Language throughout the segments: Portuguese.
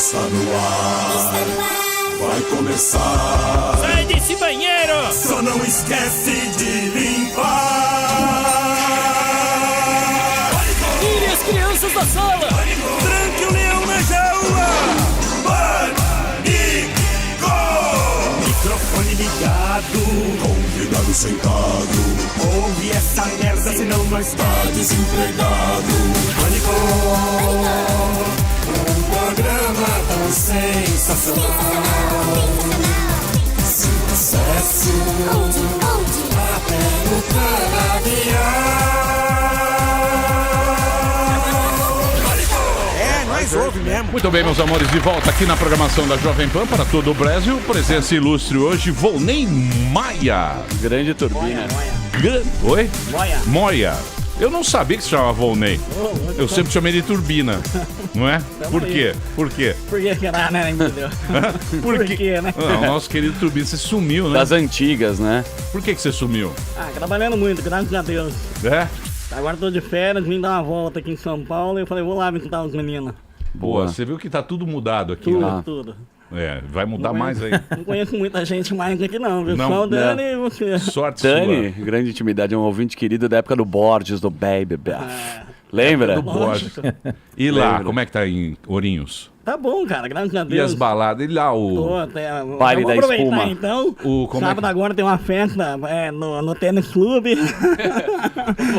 Está no ar, vai começar. Sai desse banheiro! Só não esquece de limpar. Tire as crianças da sala! Tranque o leão na jaula. Pânico! Microfone ligado, convidado sentado. Ouve essa merda, senão nós tá desempregado. Pânico! Um programa tão sensacional. Sucesso até no canavial. Nós ouve mesmo. Muito bem, meus amores, de volta aqui na programação da Jovem Pan para todo o Brasil. Presença ilustre hoje, Volney Maia. Grande turbina. Oi? Moia. Eu não sabia que se chamava Volney. Eu sempre chamei de turbina, não é? Por quê? Por quê? Por que será, né? Entendeu? Por quê, né? Não, nosso querido turbina, você sumiu, né? Das antigas, né? Por que você sumiu? Trabalhando muito, graças a Deus. É? Agora tô de férias, vim dar uma volta aqui em São Paulo e eu falei, vou lá visitar os meninos. Boa, você viu que tá tudo mudado aqui, Tudo, né? tudo. É, vai mudar mais aí. Não conheço muita gente mais aqui não, viu? Não, Só o Dani e você. Sorte Dani, sua. grande intimidade, é um ouvinte querido da época do Borges, do Baby. Lembra? Do Borges. E lá, Lembra. como é que tá em Ourinhos? Tá bom, cara, graças a E Deus. as baladas? E lá o... Baile da aproveitar, espuma. Então, Como é sábado que- agora tem uma festa no tênis clube.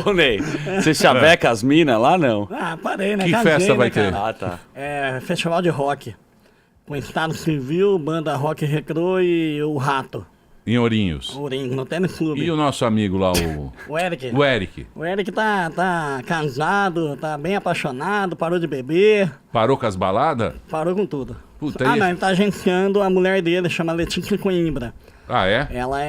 Ô, Ney, você chaveca as minas lá, não? Parei, né? Que Casei, festa né, vai ter? cara? Ah, tá. É festival de rock. Com Estado Civil, banda Rock Retrô e o Rato. Em Ourinhos. Ourinho, no tênis clube. E o nosso amigo lá, O Eric. o Eric? O Eric tá casado, tá bem apaixonado, parou de beber, Parou com as baladas? parou com tudo. Puta, Não, isso. ele tá agenciando a mulher dele, chama Letícia Coimbra. Ah, é? Ela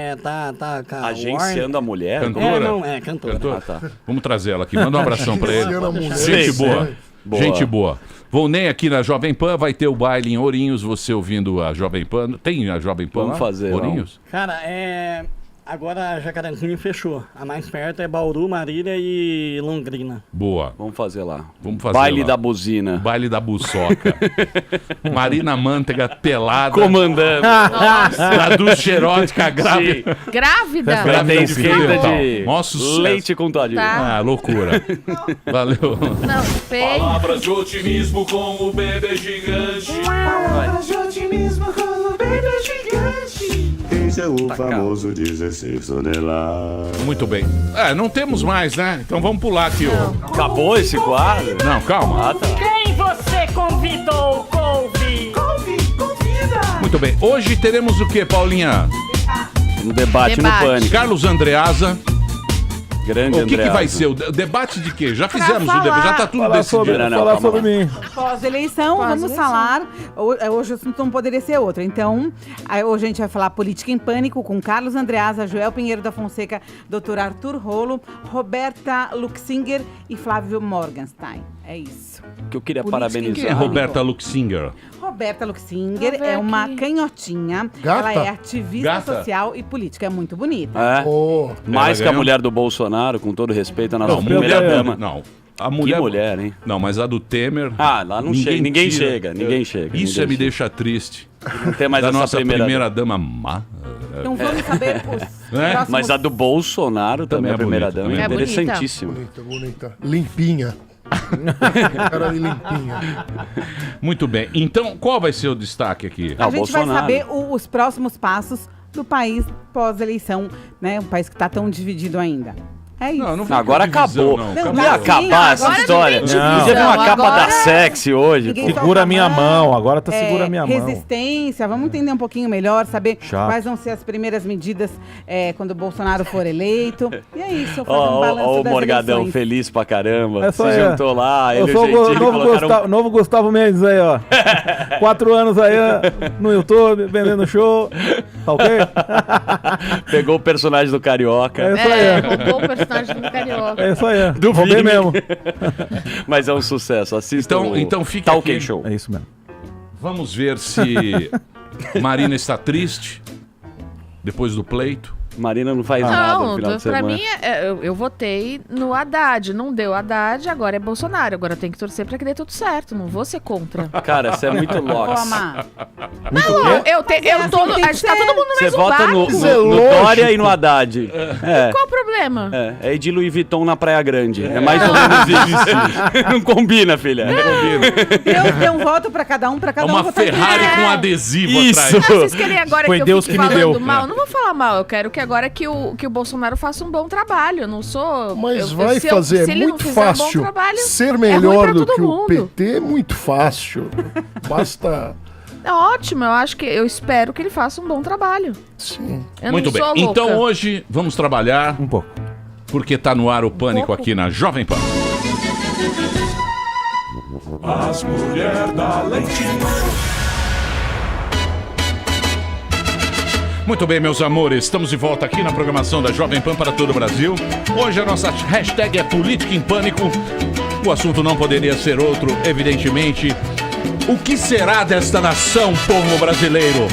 tá com a Agenciando a mulher? Cantora? cantora. Cantor? Ah, tá. Vamos trazer ela aqui. Manda um abração pra ele. Gente Sim, boa. Boa. Gente boa. Volney aqui na Jovem Pan, vai ter o baile em Ourinhos, você ouvindo a Jovem Pan. Tem a Jovem Pan Vamos lá? fazer, Ourinhos? Cara, agora Jacarezinho fechou. A mais perto é Bauru, Marília e Londrina. Boa. Vamos fazer lá. Vamos fazer Baile lá. da buzina. Baile da buçoca. Marina Manteiga pelada. Comandando. Da Dulce Erótica grávida. Grávida? Grávida Tem de filho esquenta dental. de Nossa, sucesso. leite com todinho. Tá. Ah, loucura. Valeu. Não, feio. Palavras de otimismo com o bebê gigante. Esse é o famoso 16 toneladas. Muito bem. Não temos mais, né? Então vamos pular aqui, ó. Acabou esse quadro? Não, calma. Ah, tá. Quem você convidou, Couve? Muito bem. Hoje teremos o que, Paulinha? No debate, Debate. no pânico. Carlos Andreasa. Grande O que André. vai ser? O debate de quê? Já fizemos o falar. debate. Já tá tudo Falar decidido. sobre, Não, falar calma sobre lá. mim. Pós-eleição. Pós-eleição, vamos falar. Hoje o assunto não poderia ser outro. Então, hoje a gente vai falar política em pânico com Carlos Andreasa, Joel Pinheiro da Fonseca, Dr. Arthur Rolo, Roberta Luxinger e Flávio Morgenstein. É isso. Que eu queria Política parabenizar. Quem é Roberta Luxinger? Roberta Luxinger Vou ver é uma aqui. canhotinha. Gata? Ela é ativista Gata? social e política. É muito bonita. É. Oh, Mais Ela que a ganhou? mulher do Bolsonaro, com todo respeito à nossa Não, primeira mulher dama. Não. A Que mulher... mulher, hein? Não, mas a do Temer... Ah, lá não chega. Ninguém tira. chega. Ninguém chega. Isso ninguém me chega. deixa triste. Não tem mais Da essa nossa primeira. primeira dama má. Então vamos saber os próximos... Mas a do Bolsonaro também, Também é a primeira bonita, dama, também é é bonita. interessantíssima. bonita. Limpinha. Cara de limpinha. Muito bem. Então, qual vai ser o destaque aqui? Ah, A o gente vai Bolsonaro. saber os próximos passos do país pós-eleição, né? Um país que está tão dividido ainda. É isso. Não, não fica Agora divisão, acabou. Não, Não, acabou. Não ia Sim, acabar essa agora não história. tem divisão. Podia ver uma capa Agora da sexy hoje. Ninguém pô. solta Segura a minha mão. mão, agora tá segura a minha mão. Resistência, vamos entender um pouquinho melhor, saber Chato. quais vão ser as primeiras medidas quando o Bolsonaro for eleito. E é isso, eu fazer um Ó, balanço ó o das Morgadão eleições. feliz pra caramba. É só Se eu. juntou lá, Eu ele sou o jeitinho, colocaram... novo Gustavo Mendes aí, ó. 4 anos aí ó, no YouTube, vendendo show. Tá ok? Pegou o personagem do Carioca. É isso aí. Roubou o personagem do Carioca. É isso aí. Do Roubei Vini. mesmo. Mas é um sucesso. Assista Então fica Talk aqui. Show. É isso mesmo. Vamos ver se Marina está triste depois do pleito. Marina não faz nada no Não, final de pra semana. mim, eu votei no Haddad. Não deu Haddad, agora é Bolsonaro. Agora tem que torcer pra que dê tudo certo. Não vou ser contra. Cara, você é muito louco. Toma. A gente tá todo mundo no Você mesmo vota no barco. Dória e no Haddad. Qual o problema? É ir de Louis Vuitton na Praia Grande. É mais ou menos isso. Não combina, filha. Deus deu um voto pra cada um É votar uma Ferrari em com adesivo Isso. atrás. Vocês querem agora Foi que eu Deus fique que me falando deu. mal? Não vou falar mal. Eu quero que agora que o Bolsonaro faça um bom trabalho. Eu não sou... Mas eu- vai se eu- fazer, se é ele não muito fizer um bom fácil. trabalho, Ser é ruim melhor pra do todo que o mundo. PT é muito fácil. Basta. É ótimo. Eu espero que ele faça um bom trabalho. Sim. Eu Muito não bem. sou louca. Então hoje vamos trabalhar, Um pouco. porque tá no ar o Pânico aqui na Jovem Pan. As mulheres da leite. Muito bem, meus amores, estamos de volta aqui na programação da Jovem Pan para todo o Brasil. Hoje a nossa hashtag é Política em Pânico. O assunto não poderia ser outro, evidentemente. O que será desta nação, povo brasileiro?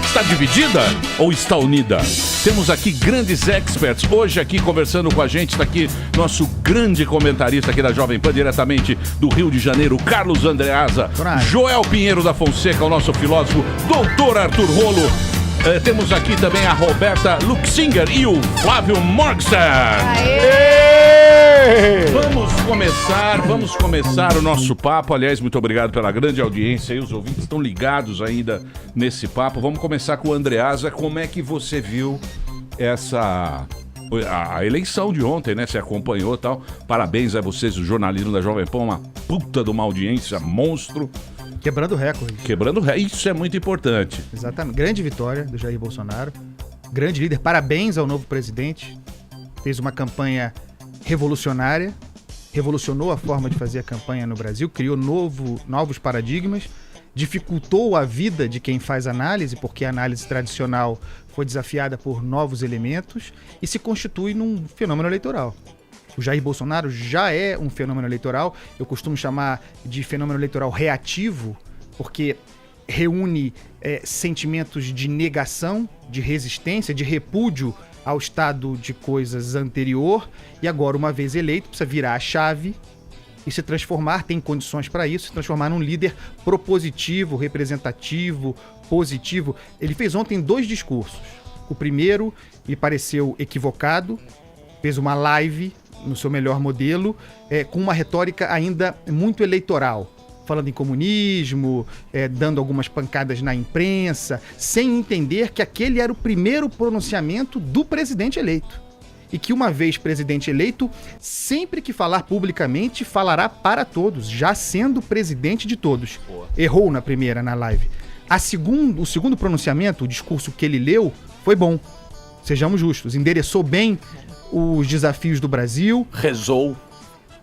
Está dividida ou está unida? Temos aqui grandes experts. Hoje aqui conversando com a gente, está aqui nosso grande comentarista aqui da Jovem Pan, diretamente do Rio de Janeiro, Carlos Andreasa. Coragem. Joel Pinheiro da Fonseca, o nosso filósofo, Doutor Arthur Rolo. Temos aqui também a Roberta Luxinger e o Flávio Morgsen. Vamos começar o nosso papo. Aliás, muito obrigado pela grande audiência aí. Os ouvintes estão ligados ainda nesse papo. Vamos começar com o Andreasa. Como é que você viu a eleição de ontem, né? Você acompanhou e tal. Parabéns a vocês, o jornalismo da Jovem Pan, uma puta de uma audiência monstro. Quebrando recorde. Isso é muito importante. Exatamente. Grande vitória do Jair Bolsonaro. Grande líder. Parabéns ao novo presidente. Fez uma campanha revolucionária. Revolucionou a forma de fazer a campanha no Brasil. Criou novos paradigmas. Dificultou a vida de quem faz análise, porque a análise tradicional foi desafiada por novos elementos e se constitui num fenômeno eleitoral. O Jair Bolsonaro já é um fenômeno eleitoral, eu costumo chamar de fenômeno eleitoral reativo, porque reúne sentimentos de negação, de resistência, de repúdio ao estado de coisas anterior, e agora, uma vez eleito, precisa virar a chave e se transformar, tem condições para isso, se transformar num líder propositivo, representativo, positivo. Ele fez ontem 2 discursos. O primeiro me pareceu equivocado, fez uma live no seu melhor modelo, com uma retórica ainda muito eleitoral, falando em comunismo, dando algumas pancadas na imprensa, sem entender que aquele era o primeiro pronunciamento do presidente eleito. E que, uma vez presidente eleito, sempre que falar publicamente, falará para todos, já sendo presidente de todos. Boa. Errou na primeira, na live. O segundo pronunciamento, o discurso que ele leu, foi bom. Sejamos justos. Endereçou bem os desafios do Brasil. Rezou.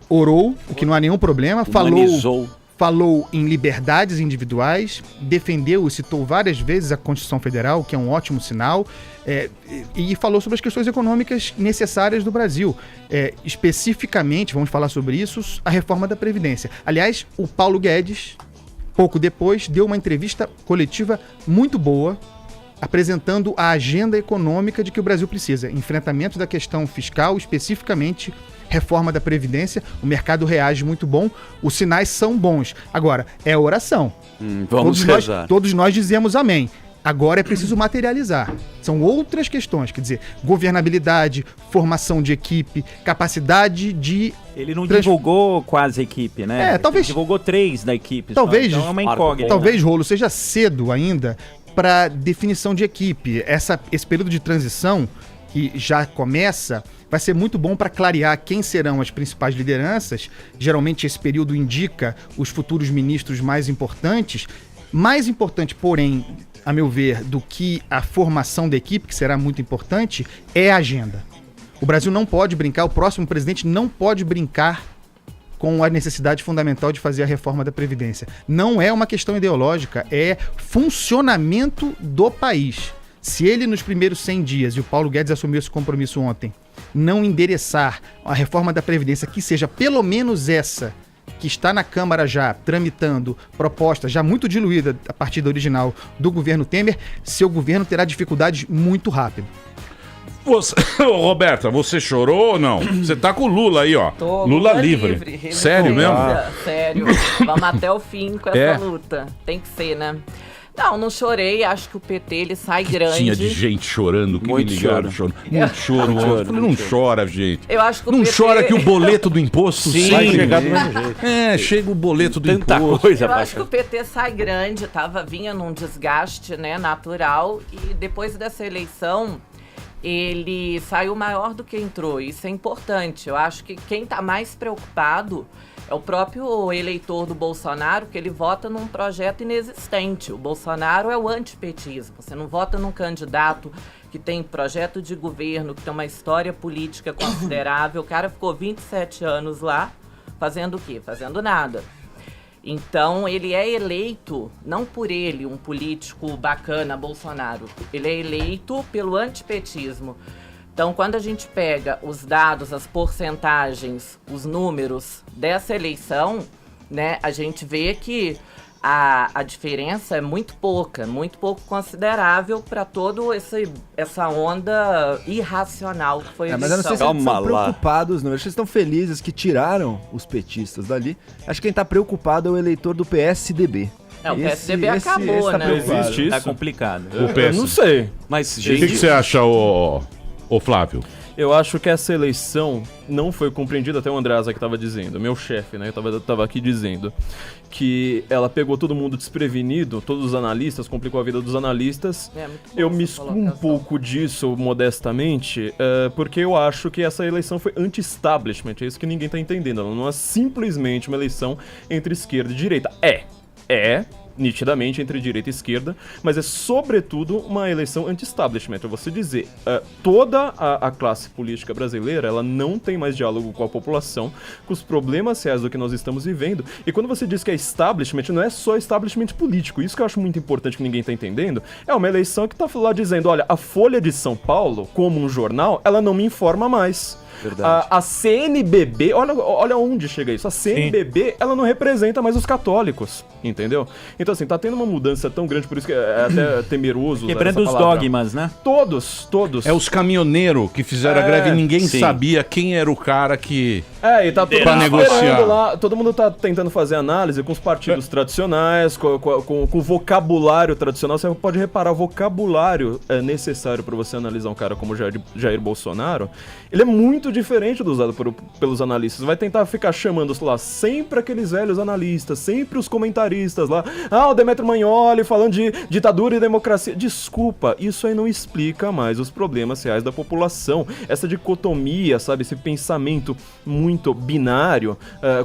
Orou, o que não há nenhum problema. Humanizou. Falou em liberdades individuais, defendeu e citou várias vezes a Constituição Federal, que é um ótimo sinal, e falou sobre as questões econômicas necessárias do Brasil. Especificamente, vamos falar sobre isso, a reforma da Previdência. Aliás, o Paulo Guedes, pouco depois, deu uma entrevista coletiva muito boa, apresentando a agenda econômica de que o Brasil precisa. Enfrentamento da questão fiscal, especificamente reforma da Previdência. O mercado reage muito bom, os sinais são bons. Agora, é oração. Vamos rezar. Todos nós dizemos amém. Agora é preciso materializar. São outras questões, quer dizer, governabilidade, formação de equipe, capacidade de... Ele não divulgou quase a equipe, né? Talvez... Ele divulgou 3 da equipe. Talvez, então é uma incógnita. Talvez, Rolo, seja cedo ainda para definição de equipe. Esse período de transição que já começa vai ser muito bom para clarear quem serão as principais lideranças. Geralmente esse período indica os futuros ministros mais importantes. Mais importante, porém, a meu ver, do que a formação da equipe, que será muito importante, é a agenda. O Brasil não pode brincar, o próximo presidente não pode brincar com a necessidade fundamental de fazer a reforma da Previdência. Não é uma questão ideológica, é funcionamento do país. Se ele, nos primeiros 100 dias, e o Paulo Guedes assumiu esse compromisso ontem, não endereçar a reforma da Previdência, que seja pelo menos essa que está na Câmara já, tramitando, proposta já muito diluída a partir da original do governo Temer, seu governo terá dificuldades muito rápido. Ô, Roberta, você chorou ou não? Você tá com o Lula aí, ó. Lula livre. Sério mesmo? Sério. Vamos até o fim com essa luta. Tem que ser, né? Não chorei. Acho que o PT, ele sai grande. Tinha de gente chorando, que muito me ligaram chorando. Muito choro. Eu falei, não chora, gente. Eu acho que o não PT... chora que o boleto do imposto vai chegar do mesmo jeito. Chega o boleto do Tanta imposto. Coisa eu acho que o PT sai grande. Vinha num desgaste, né, natural. E depois dessa eleição, ele saiu maior do que entrou. Isso é importante. Eu acho que quem tá mais preocupado é o próprio eleitor do Bolsonaro, que ele vota num projeto inexistente. O Bolsonaro é o antipetismo. Você não vota num candidato que tem projeto de governo, que tem uma história política considerável. O cara ficou 27 anos lá, fazendo o quê? Fazendo nada. Então, ele é eleito, não por ele, um político bacana, Bolsonaro. Ele é eleito pelo antipetismo. Então, quando a gente pega os dados, as porcentagens, os números dessa eleição, né, a gente vê que a diferença é muito pouco considerável para toda essa onda irracional que foi a eleição. Mas eu não sei se eles estão preocupados, não. Acho que eles estão felizes que tiraram os petistas dali. Acho que quem está preocupado é o eleitor do PSDB. O PSDB acabou, né? Não existe isso. Tá complicado. Eu não sei. Mas, gente... O que você acha, ô Flávio? Eu acho que essa eleição não foi compreendida, até o Andreasa que estava dizendo, meu chefe, né, tava aqui dizendo, que ela pegou todo mundo desprevenido, todos os analistas, complicou a vida dos analistas. Eu me excluo um pouco disso, modestamente, porque eu acho que essa eleição foi anti-establishment, é isso que ninguém tá entendendo, ela não é simplesmente uma eleição entre esquerda e direita. É nitidamente entre direita e esquerda, mas é sobretudo uma eleição anti-establishment. É você dizer, toda a classe política brasileira, ela não tem mais diálogo com a população, com os problemas reais do que nós estamos vivendo, e quando você diz que é establishment, não é só establishment político, isso que eu acho muito importante que ninguém tá entendendo, é uma eleição que tá lá dizendo, olha, a Folha de São Paulo, como um jornal, ela não me informa mais. A CNBB, olha onde chega isso. A CNBB, ela não representa mais os católicos, entendeu? Então, assim, tá tendo uma mudança tão grande, por isso que é até temeroso. Quebrando os dogmas, né? Todos. É os caminhoneiros que fizeram a greve e ninguém sabia quem era o cara que... E tá todo mundo negociar lá, todo mundo tá tentando fazer análise com os partidos tradicionais, com o vocabulário tradicional. Você pode reparar, o vocabulário necessário para você analisar um cara como Jair Bolsonaro, ele é muito diferente do usado pelos analistas. Vai tentar ficar chamando lá sempre aqueles velhos analistas, sempre os comentaristas lá. O Demetrio Magnoli falando de ditadura e democracia. Desculpa, isso aí não explica mais os problemas reais da população. Essa dicotomia, sabe, esse pensamento muito binário,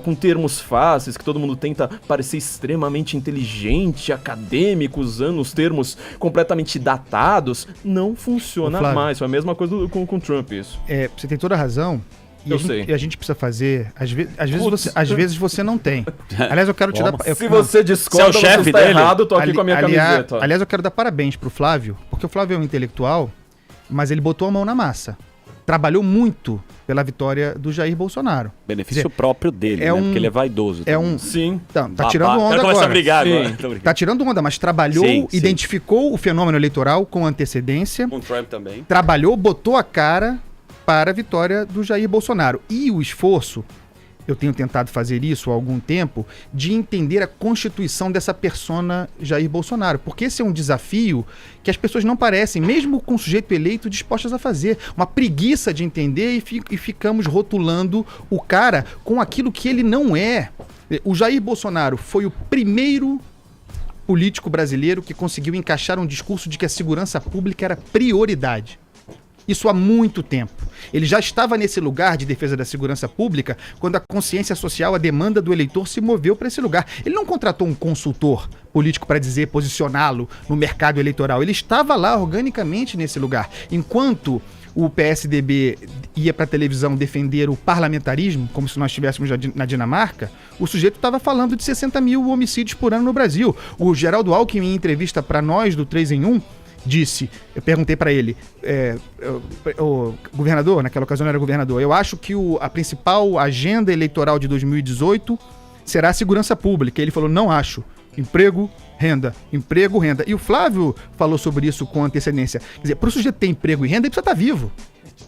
com termos fáceis, que todo mundo tenta parecer extremamente inteligente, acadêmico, usando os termos completamente datados, não funciona mais. Foi a mesma coisa com o Trump, isso. Você tem toda a razão. E a gente precisa fazer. Às vezes você não tem. Aliás, eu quero te dar. Se você discorda, você está errado, eu tô aqui com a minha camiseta. Aliás, eu quero dar parabéns pro Flávio, porque o Flávio é um intelectual, mas ele botou a mão na massa. Trabalhou muito pela vitória do Jair Bolsonaro. Benefício próprio dele, né? Porque ele é vaidoso. Sim. Tá tirando onda agora. A brigar agora. Tá tirando onda, mas trabalhou, identificou o fenômeno eleitoral com antecedência. Com Trump também. Trabalhou, botou a cara para a vitória do Jair Bolsonaro. E o esforço, eu tenho tentado fazer isso há algum tempo, de entender a constituição dessa persona Jair Bolsonaro. Porque esse é um desafio que as pessoas não parecem, mesmo com o sujeito eleito, dispostas a fazer. Uma preguiça de entender e ficamos rotulando o cara com aquilo que ele não é. O Jair Bolsonaro foi o primeiro político brasileiro que conseguiu encaixar um discurso de que a segurança pública era prioridade. Isso há muito tempo. Ele já estava nesse lugar de defesa da segurança pública quando a consciência social, a demanda do eleitor se moveu para esse lugar. Ele não contratou um consultor político para dizer, posicioná-lo no mercado eleitoral. Ele estava lá organicamente nesse lugar. Enquanto o PSDB ia para a televisão defender o parlamentarismo, como se nós estivéssemos na Dinamarca, o sujeito estava falando de 60 mil homicídios por ano no Brasil. O Geraldo Alckmin, em entrevista para nós do 3 em 1, disse, eu perguntei para ele, o governador, naquela ocasião era governador, eu acho que a principal agenda eleitoral de 2018 será a segurança pública. Ele falou, não acho. emprego, renda, emprego, renda. E o Flávio falou sobre isso com antecedência. Quer dizer, para o sujeito ter emprego e renda, ele precisa estar vivo.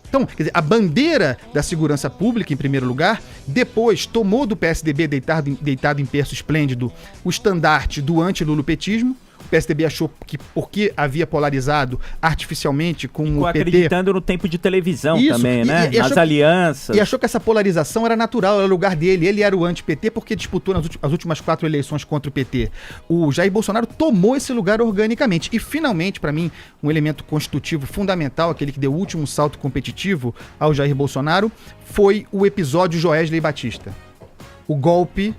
Então, quer dizer, a bandeira da segurança pública, em primeiro lugar, depois tomou do PSDB, deitado em berço esplêndido, o estandarte do anti-lulopetismo. O PSDB achou que, porque havia polarizado artificialmente com o PT... acreditando no tempo de televisão também, né? E nas alianças. E achou que essa polarização era natural, era o lugar dele. Ele era o anti-PT porque disputou as últimas 4 eleições contra o PT. O Jair Bolsonaro tomou esse lugar organicamente. E, finalmente, para mim, um elemento constitutivo fundamental, aquele que deu o último salto competitivo ao Jair Bolsonaro, foi o episódio Joesley Batista. O golpe...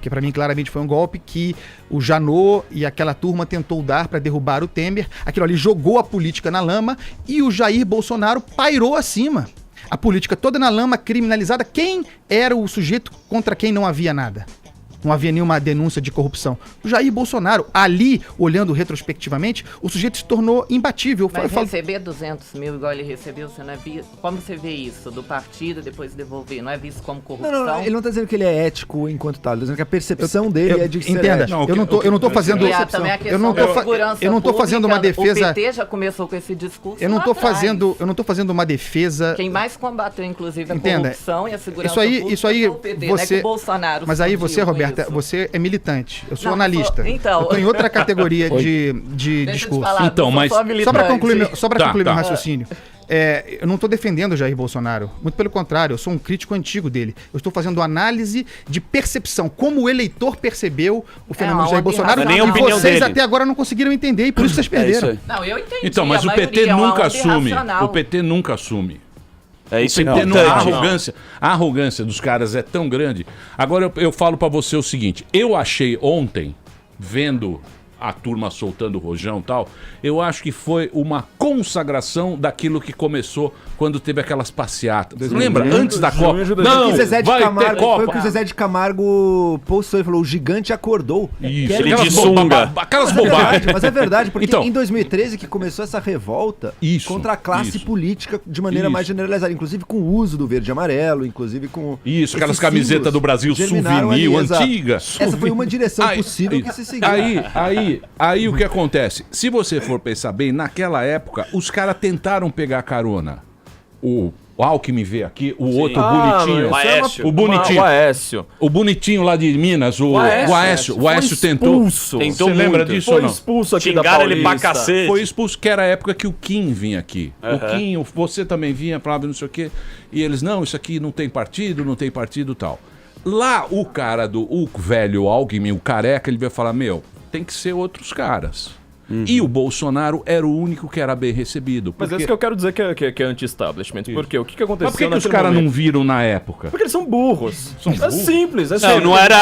que para mim claramente foi um golpe que o Janot e aquela turma tentou dar para derrubar o Temer. Aquilo ali jogou a política na lama e o Jair Bolsonaro pairou acima. A política toda na lama, criminalizada. Quem era o sujeito contra quem não havia nada? Não havia nenhuma denúncia de corrupção. O Jair Bolsonaro, ali, olhando retrospectivamente, o sujeito se tornou imbatível. Mas receber 200 mil igual ele recebeu, você não é visto? Como você vê isso? Do partido, depois devolver, não é visto como corrupção? Não, ele não tá dizendo que ele é ético enquanto tal, ele tá dizendo que a percepção dele é de ser entenda, ético. eu não tô fazendo... Eu não tô fazendo uma defesa... O PT já começou com esse discurso eu não tô fazendo uma defesa... Quem mais combateu, inclusive, a corrupção e a segurança pública isso aí, foi o PT, você... né, que o Bolsonaro mas aí você, Roberta, isso. você é militante. Eu sou Não, analista. então... Eu tô em outra categoria de discurso. Então, mas... Só para concluir meu raciocínio. Eu não estou defendendo o Jair Bolsonaro. Muito pelo contrário, eu sou um crítico antigo dele. Eu estou fazendo análise de percepção. Como o eleitor percebeu o fenômeno de Jair Bolsonaro. E vocês até agora não conseguiram entender e por isso vocês perderam. Não, eu entendi. Então, mas o PT nunca assume. O PT nunca assume. É isso, a arrogância dos caras é tão grande. Agora eu falo pra você o seguinte: eu achei ontem, vendo a turma soltando o rojão e tal, eu acho que foi uma consagração daquilo que começou quando teve aquelas passeatas. Lembra? Antes da Copa. Não, vai ter Copa. Foi o que o Zezé de Camargo postou e falou: o gigante acordou. Isso, ele de sunga. Aquelas bobagens. Mas é verdade, porque em 2013 que começou essa revolta contra a classe política de maneira mais generalizada, inclusive com o uso do verde e amarelo, inclusive com... Isso, aquelas camisetas do Brasil souvenir, antiga. Essa foi uma direção possível que se seguiu. Aí o que acontece? Se você for pensar bem, naquela época, os caras tentaram pegar carona. O Alckmin veio aqui, o outro bonitinho. O bonitinho. O bonitinho lá de Minas, o Aécio tentou. Você lembra disso ou não? Foi expulso aqui da Paulista. Ele pra cacete. Foi expulso, que era a época que o Kim vinha aqui. O Kim, você também vinha, falava não sei o quê. E eles, não, isso aqui não tem partido e tal. Lá o cara o velho Alckmin, o careca, ele veio falar, tem que ser outros caras. E o Bolsonaro era o único que era bem recebido. Mas é isso que eu quero dizer que é anti-establishment. Porque o que aconteceu? Mas por que os caras não viram na época? Porque eles são burros. É simples. Não era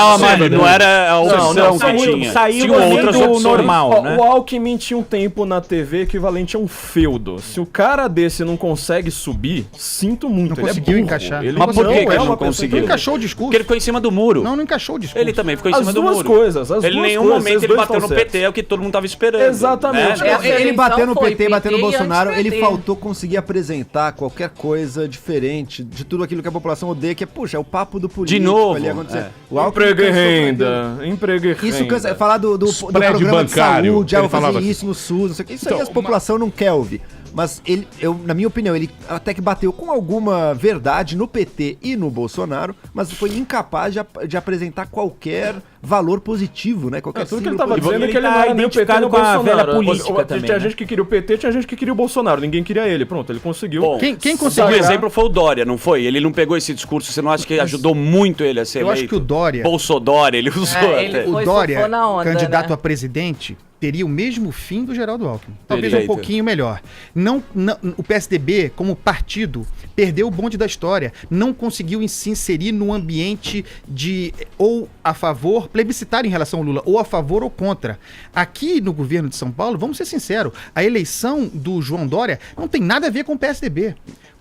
a opção que tinha. Saiu outras normal, né? O Alckmin tinha um tempo na TV equivalente a um feudo. Se o cara desse não consegue subir, sinto muito. Não conseguiu encaixar. Mas por que ele não conseguiu? Não encaixou o discurso. Porque ele ficou em cima do muro. Não encaixou o discurso. Ele também ficou em cima do muro. As duas coisas. Ele em nenhum momento ele bateu no PT, é o que todo mundo tava esperando. Exatamente. Né? Ele bateu no PT, bateu no Bolsonaro, ele faltou conseguir apresentar qualquer coisa diferente de tudo aquilo que a população odeia, que é o papo do político. De novo. Ali acontecer. Emprego e renda. Isso cansa, falar do programa de saúde, vou fazer isso no SUS, não sei o que. Isso aí a população não quer ouvir. Mas na minha opinião, ele até que bateu com alguma verdade no PT e no Bolsonaro, mas foi incapaz de apresentar qualquer valor positivo, né? Tudo que ele estava dizendo é que ele não era nem o PT nem o Bolsonaro. Tinha gente que queria o PT, tinha gente que queria o Bolsonaro. Ninguém queria ele. Pronto, ele conseguiu. Bom, quem conseguiu? O exemplo foi o Dória, não foi? Ele não pegou esse discurso. Você não acha que ajudou muito ele a ser eleito? Eu acho que o Dória... Bolsodória, ele usou até. O Dória, candidato a presidente, teria o mesmo fim do Geraldo Alckmin. Talvez um pouquinho melhor. O PSDB, como partido, perdeu o bonde da história. Não conseguiu se inserir no ambiente de ou a favor, plebiscitário em relação ao Lula, ou a favor ou contra. Aqui no governo de São Paulo, vamos ser sinceros, a eleição do João Dória não tem nada a ver com o PSDB.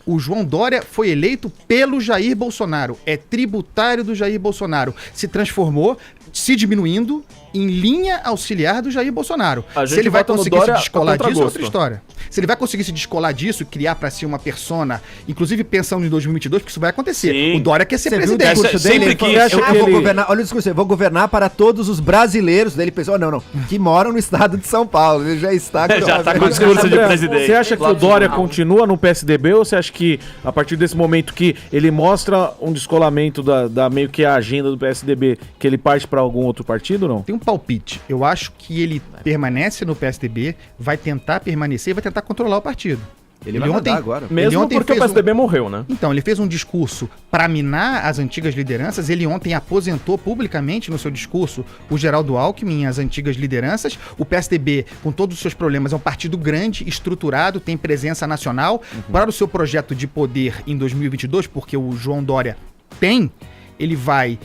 O João Dória foi eleito pelo Jair Bolsonaro, é tributário do Jair Bolsonaro, se transformou, se diminuindo em linha auxiliar do Jair Bolsonaro. A Se gente ele vai vota no conseguir se Dória descolar a disso, é contragosto. outra história. Se ele vai conseguir se descolar disso e criar pra si uma persona, inclusive pensando em 2022, porque isso vai acontecer. Sim. O Dória quer ser Você viu o presidente. discurso dele? Ele falou, acha que vou ele- governar, olha o discurso, eu vou governar para todos os brasileiros. Daí ele pensou, não, que moram no estado de São Paulo. Ele já está Já tá com o discurso de André, presidente. Você acha que o Dória continua no PSDB ou você acha que, a partir desse momento que ele mostra um descolamento da meio que a agenda do PSDB, que ele parte pra algum outro partido ou não? Tem um palpite. Eu acho que ele permanece no PSDB, vai tentar permanecer e vai tentar controlar o partido. Ele vai mandar agora. Mesmo ontem porque o fez PSDB morreu, né? Então, ele fez um discurso para minar as antigas lideranças. Ele ontem aposentou publicamente no seu discurso o Geraldo Alckmin e as antigas lideranças. O PSDB, com todos os seus problemas, é um partido grande, estruturado, tem presença nacional. Para o seu projeto de poder em 2022, porque o João Dória tem, ele vai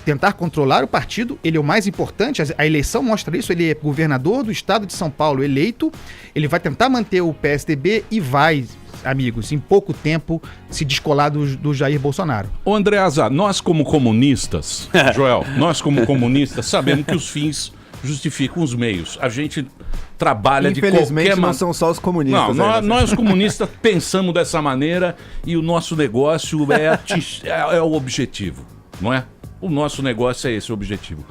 tentar controlar o partido, ele é o mais importante, a eleição mostra isso, ele é governador do estado de São Paulo eleito, ele vai tentar manter o PSDB e vai, amigos, em pouco tempo se descolar do Jair Bolsonaro. Ô Andreasa, nós como comunistas, Joel, nós como comunistas sabemos que os fins justificam os meios. A gente trabalha de qualquer Infelizmente maneira. não são só os comunistas. Não, nós comunistas pensamos dessa maneira e o nosso negócio é o objetivo, não é? O nosso negócio é esse o objetivo.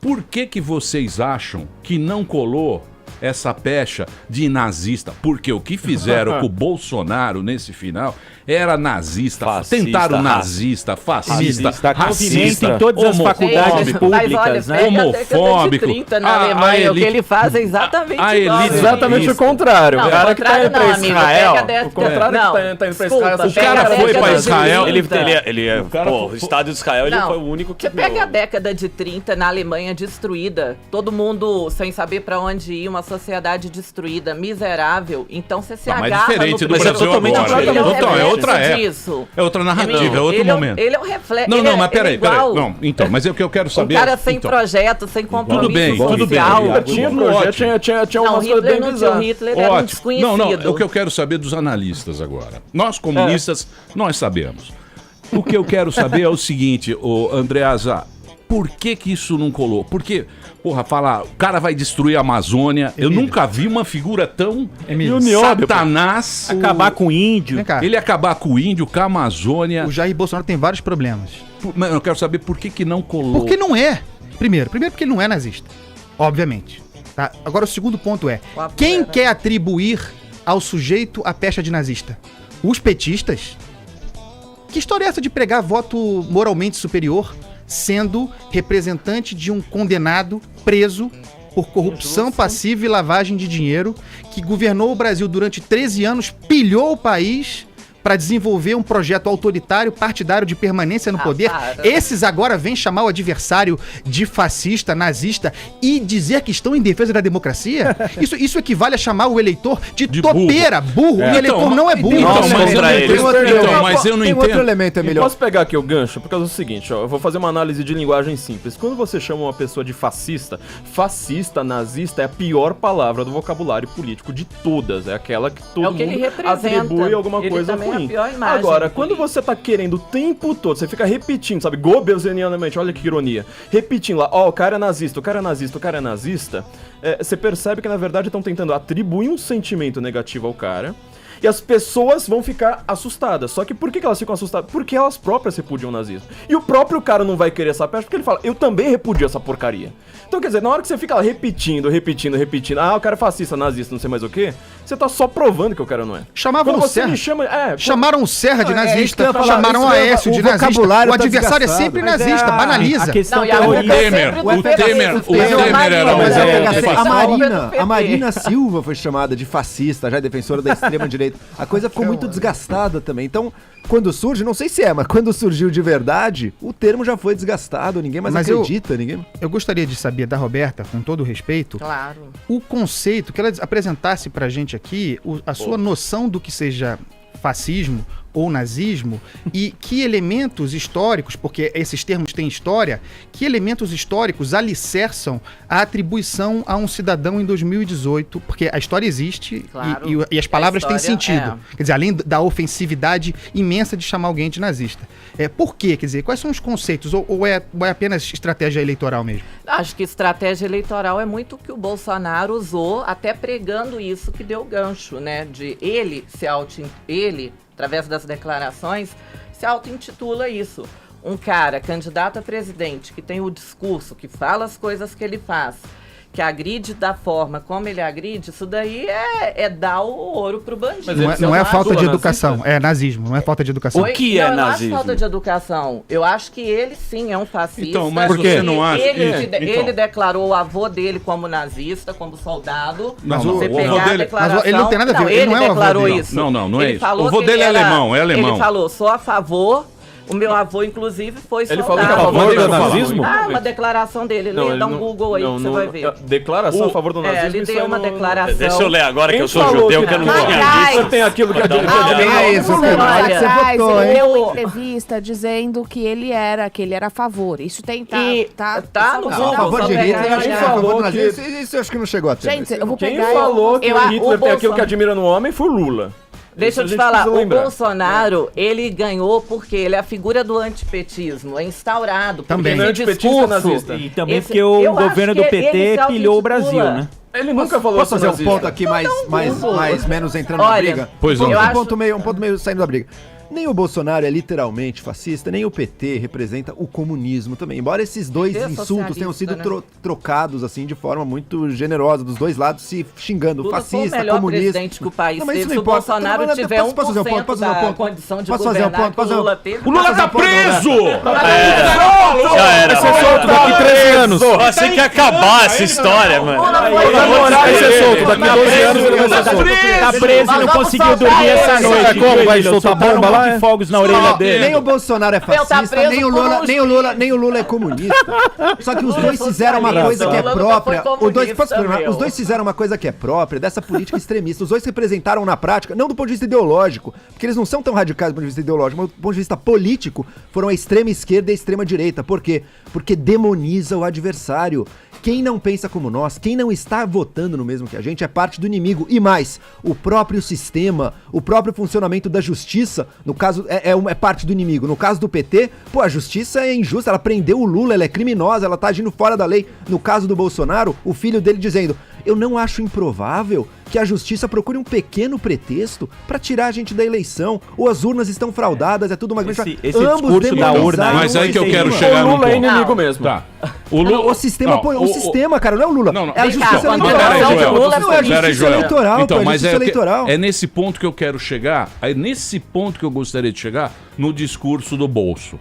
Por que vocês acham que não colou essa pecha de nazista? Porque o que fizeram com o Bolsonaro nesse final era nazista, Fascista, tentaram nazista, fascista, racista, em todas as faculdades Mas públicas, olha, né? pega a homofóbico. década de 30 na Alemanha, o que ele faz é exatamente a igual. elite- Exatamente o contrário. Não, o cara o que tá indo pra contrário não, Israel. amigo, pega O contrário não, que tá indo pra desculpa, Israel. O cara pega a foi década pra de Israel. 30. Ele cara o Estado de Israel ele Não, foi o único que. Você pega a década de 30 na Alemanha destruída, todo mundo sem saber pra onde ir, uma sociedade destruída, miserável. Então você se Tá, mas agarra diferente no do Brasil totalmente agora. ele é o Então, é outra reflexo época. disso. É outra narrativa, Amigo, é outro ele momento. Ele é o reflexo. Não, mas peraí. igual. Não, então, mas é o que eu quero saber. Um cara sem então, projeto, sem compromisso tudo bem. social. Tinha Tudo projeto, ótimo. tinha Não, umas coisas Hitler bem não tinha, o bizarras. Hitler era um Ótimo. desconhecido. Não, é o que eu quero saber dos analistas agora. Nós comunistas, nós sabemos. O que eu quero saber é o seguinte, ô Andreasa, por que isso não colou? Porque, porra, falar, o cara vai destruir a Amazônia, eu nunca vi uma figura tão satanás. Acabar com o índio. Vem cá. Ele acabar com o índio, com a Amazônia. O Jair Bolsonaro tem vários problemas. Mas eu quero saber por que não colou. Porque não é. Primeiro porque ele não é nazista. Obviamente. Tá? Agora o segundo ponto é, quem quer atribuir ao sujeito a pecha de nazista? Os petistas? Que história é essa de pregar voto moralmente superior sendo representante de um condenado preso por corrupção passiva e lavagem de dinheiro que governou o Brasil durante 13 anos, pilhou o país para desenvolver um projeto autoritário, partidário de permanência no poder. para. Esses agora vêm chamar o adversário de fascista, nazista e dizer que estão em defesa da democracia? Isso equivale a chamar o eleitor de topeira, burro. O eleitor não é burro. Então, mas eu não Tem outro entendo. elemento, E Emílio. posso pegar aqui o gancho? Por causa do seguinte, ó, eu vou fazer uma análise de linguagem simples. Quando você chama uma pessoa de fascista, nazista é a pior palavra do vocabulário político de todas. É aquela que todo É o que ele mundo representa. atribui alguma Ele coisa também é a ruim. pior imagem Agora, do quando você tá querendo o tempo todo, você fica repetindo, sabe, goebbelsianamente, olha que ironia, repetindo lá, ó, o cara é nazista, o cara é nazista, o cara é nazista, você percebe que na verdade estão tentando atribuir um sentimento negativo ao cara. E as pessoas vão ficar assustadas. Só que por que elas ficam assustadas? Porque elas próprias repudiam o nazismo. E o próprio cara não vai querer essa peça porque ele fala, eu também repudio essa porcaria. Então, quer dizer, na hora que você fica lá repetindo, o cara é fascista, nazista, não sei mais o quê, você tá só provando que o cara não é. Chamavam Quando o você Serra. me chama... Chamaram o Serra de É isso que nazista, eu ia falar, chamaram isso o que eu ia Aécio falar, de o nazista. vocabulário O tá adversário é desgastado. sempre Mas nazista, banaliza. A questão Não, e é a a boca origem. sempre do o PT. Temer era Mas um é, exemplo. a Marina Silva foi chamada de fascista, já defensora da extrema-direita. A coisa ficou muito desgastada também. Então, quando surge, não sei se mas quando surgiu de verdade, o termo já foi desgastado, ninguém mais acredita. Eu gostaria de saber da Roberta, com todo o respeito, Claro. o conceito, que ela apresentasse pra gente aqui, a sua noção do que seja fascismo, ou nazismo, e que elementos históricos, porque esses termos têm história, que elementos históricos alicerçam a atribuição a um cidadão em 2018, porque a história existe Claro. e as palavras têm história, sentido. Quer dizer, além da ofensividade imensa de chamar alguém de nazista. Por quê? Quer dizer, quais são os conceitos? Ou é apenas estratégia eleitoral mesmo? Acho que estratégia eleitoral é muito o que o Bolsonaro usou, até pregando isso que deu gancho, né? De ele, através das declarações, se auto-intitula isso. Um cara, candidato a presidente, que tem o discurso, que fala as coisas que ele faz, que agride da forma como ele agride, isso daí é dar o ouro pro bandido. Não é falta de educação, é nazismo, não é falta de educação. O que é nazismo? Eu não acho falta de educação. Eu acho que ele sim é um fascista. Então, mas você não acha... Ele declarou o avô dele como nazista, como soldado. Mas o avô dele... Mas ele não tem nada a ver, ele não é o avô dele. Isso. Não é isso. O avô dele é alemão. Ele falou, sou a favor... O meu avô, inclusive, foi soldado. Ele falou que é a favor do nazismo? Uma declaração dele. Dá um Google aí que você vai ver. Declaração a favor do nazismo? Ele deu uma declaração. Deixa eu ler agora que eu sou judeu, que eu não tinha visto. Tem aquilo que a ele deu uma entrevista dizendo que ele era a favor. Isso tem... Tá no Google. A favor de Hitler, a gente falou do nazismo. Isso eu acho que não chegou até. Gente, eu vou pegar... Quem falou que o Hitler tem aquilo que admira no homem foi o Lula. Deixa eu te falar, o Bolsonaro, ele ganhou porque ele é a figura do antipetismo, é instaurado. Também. Esse discurso, nazista. E também porque o governo do PT pilhou o Brasil, né? Ele nunca falou Posso fazer um ponto aqui menos entrando na briga? Pois não. Um ponto meio saindo da briga. Nem o Bolsonaro é literalmente fascista, nem o PT representa o comunismo também. Embora esses dois insultos tenham sido trocados assim de forma muito generosa, dos dois lados se xingando, Lula fascista, foi o melhor comunista. presidente que o país não, mas teve. isso Se não o importa. Bolsonaro tiver 1% da condição de governar, o Lula teve... O Lula tá preso! Já era. Vai ser solto daqui 13 anos. Achei que ia acabar essa história, mano. Vai ser solto daqui 12 anos. Ele vai ser solto. Tá preso e não conseguiu dormir essa noite. Como vai soltar bomba lá? De fogos na orelha dele. Nem o Bolsonaro é fascista, nem o Lula é comunista. Só que os dois fizeram uma coisa que é própria. Os dois fizeram uma coisa que é própria dessa política extremista. Os dois representaram na prática, não do ponto de vista ideológico, porque eles não são tão radicais do ponto de vista ideológico, mas do ponto de vista político, foram a extrema esquerda e a extrema direita. Por quê? Porque demoniza o adversário. Quem não pensa como nós, quem não está votando no mesmo que a gente é parte do inimigo. E mais, o próprio sistema, o próprio funcionamento da justiça, no caso, é parte do inimigo. No caso do PT, a justiça é injusta, ela prendeu o Lula, ela é criminosa, ela tá agindo fora da lei. No caso do Bolsonaro, o filho dele dizendo: eu não acho improvável que a justiça procure um pequeno pretexto pra tirar a gente da eleição, ou as urnas estão fraudadas, é tudo uma grande... Esse discurso da urna... Mas aí que eu quero chegar no ponto. O Lula é inimigo mesmo. Tá. O sistema, cara, não é o Lula. Não. É a justiça eleitoral. Então, mas é nesse ponto que eu quero chegar, é nesse ponto que eu gostaria de chegar, no discurso do Bolso.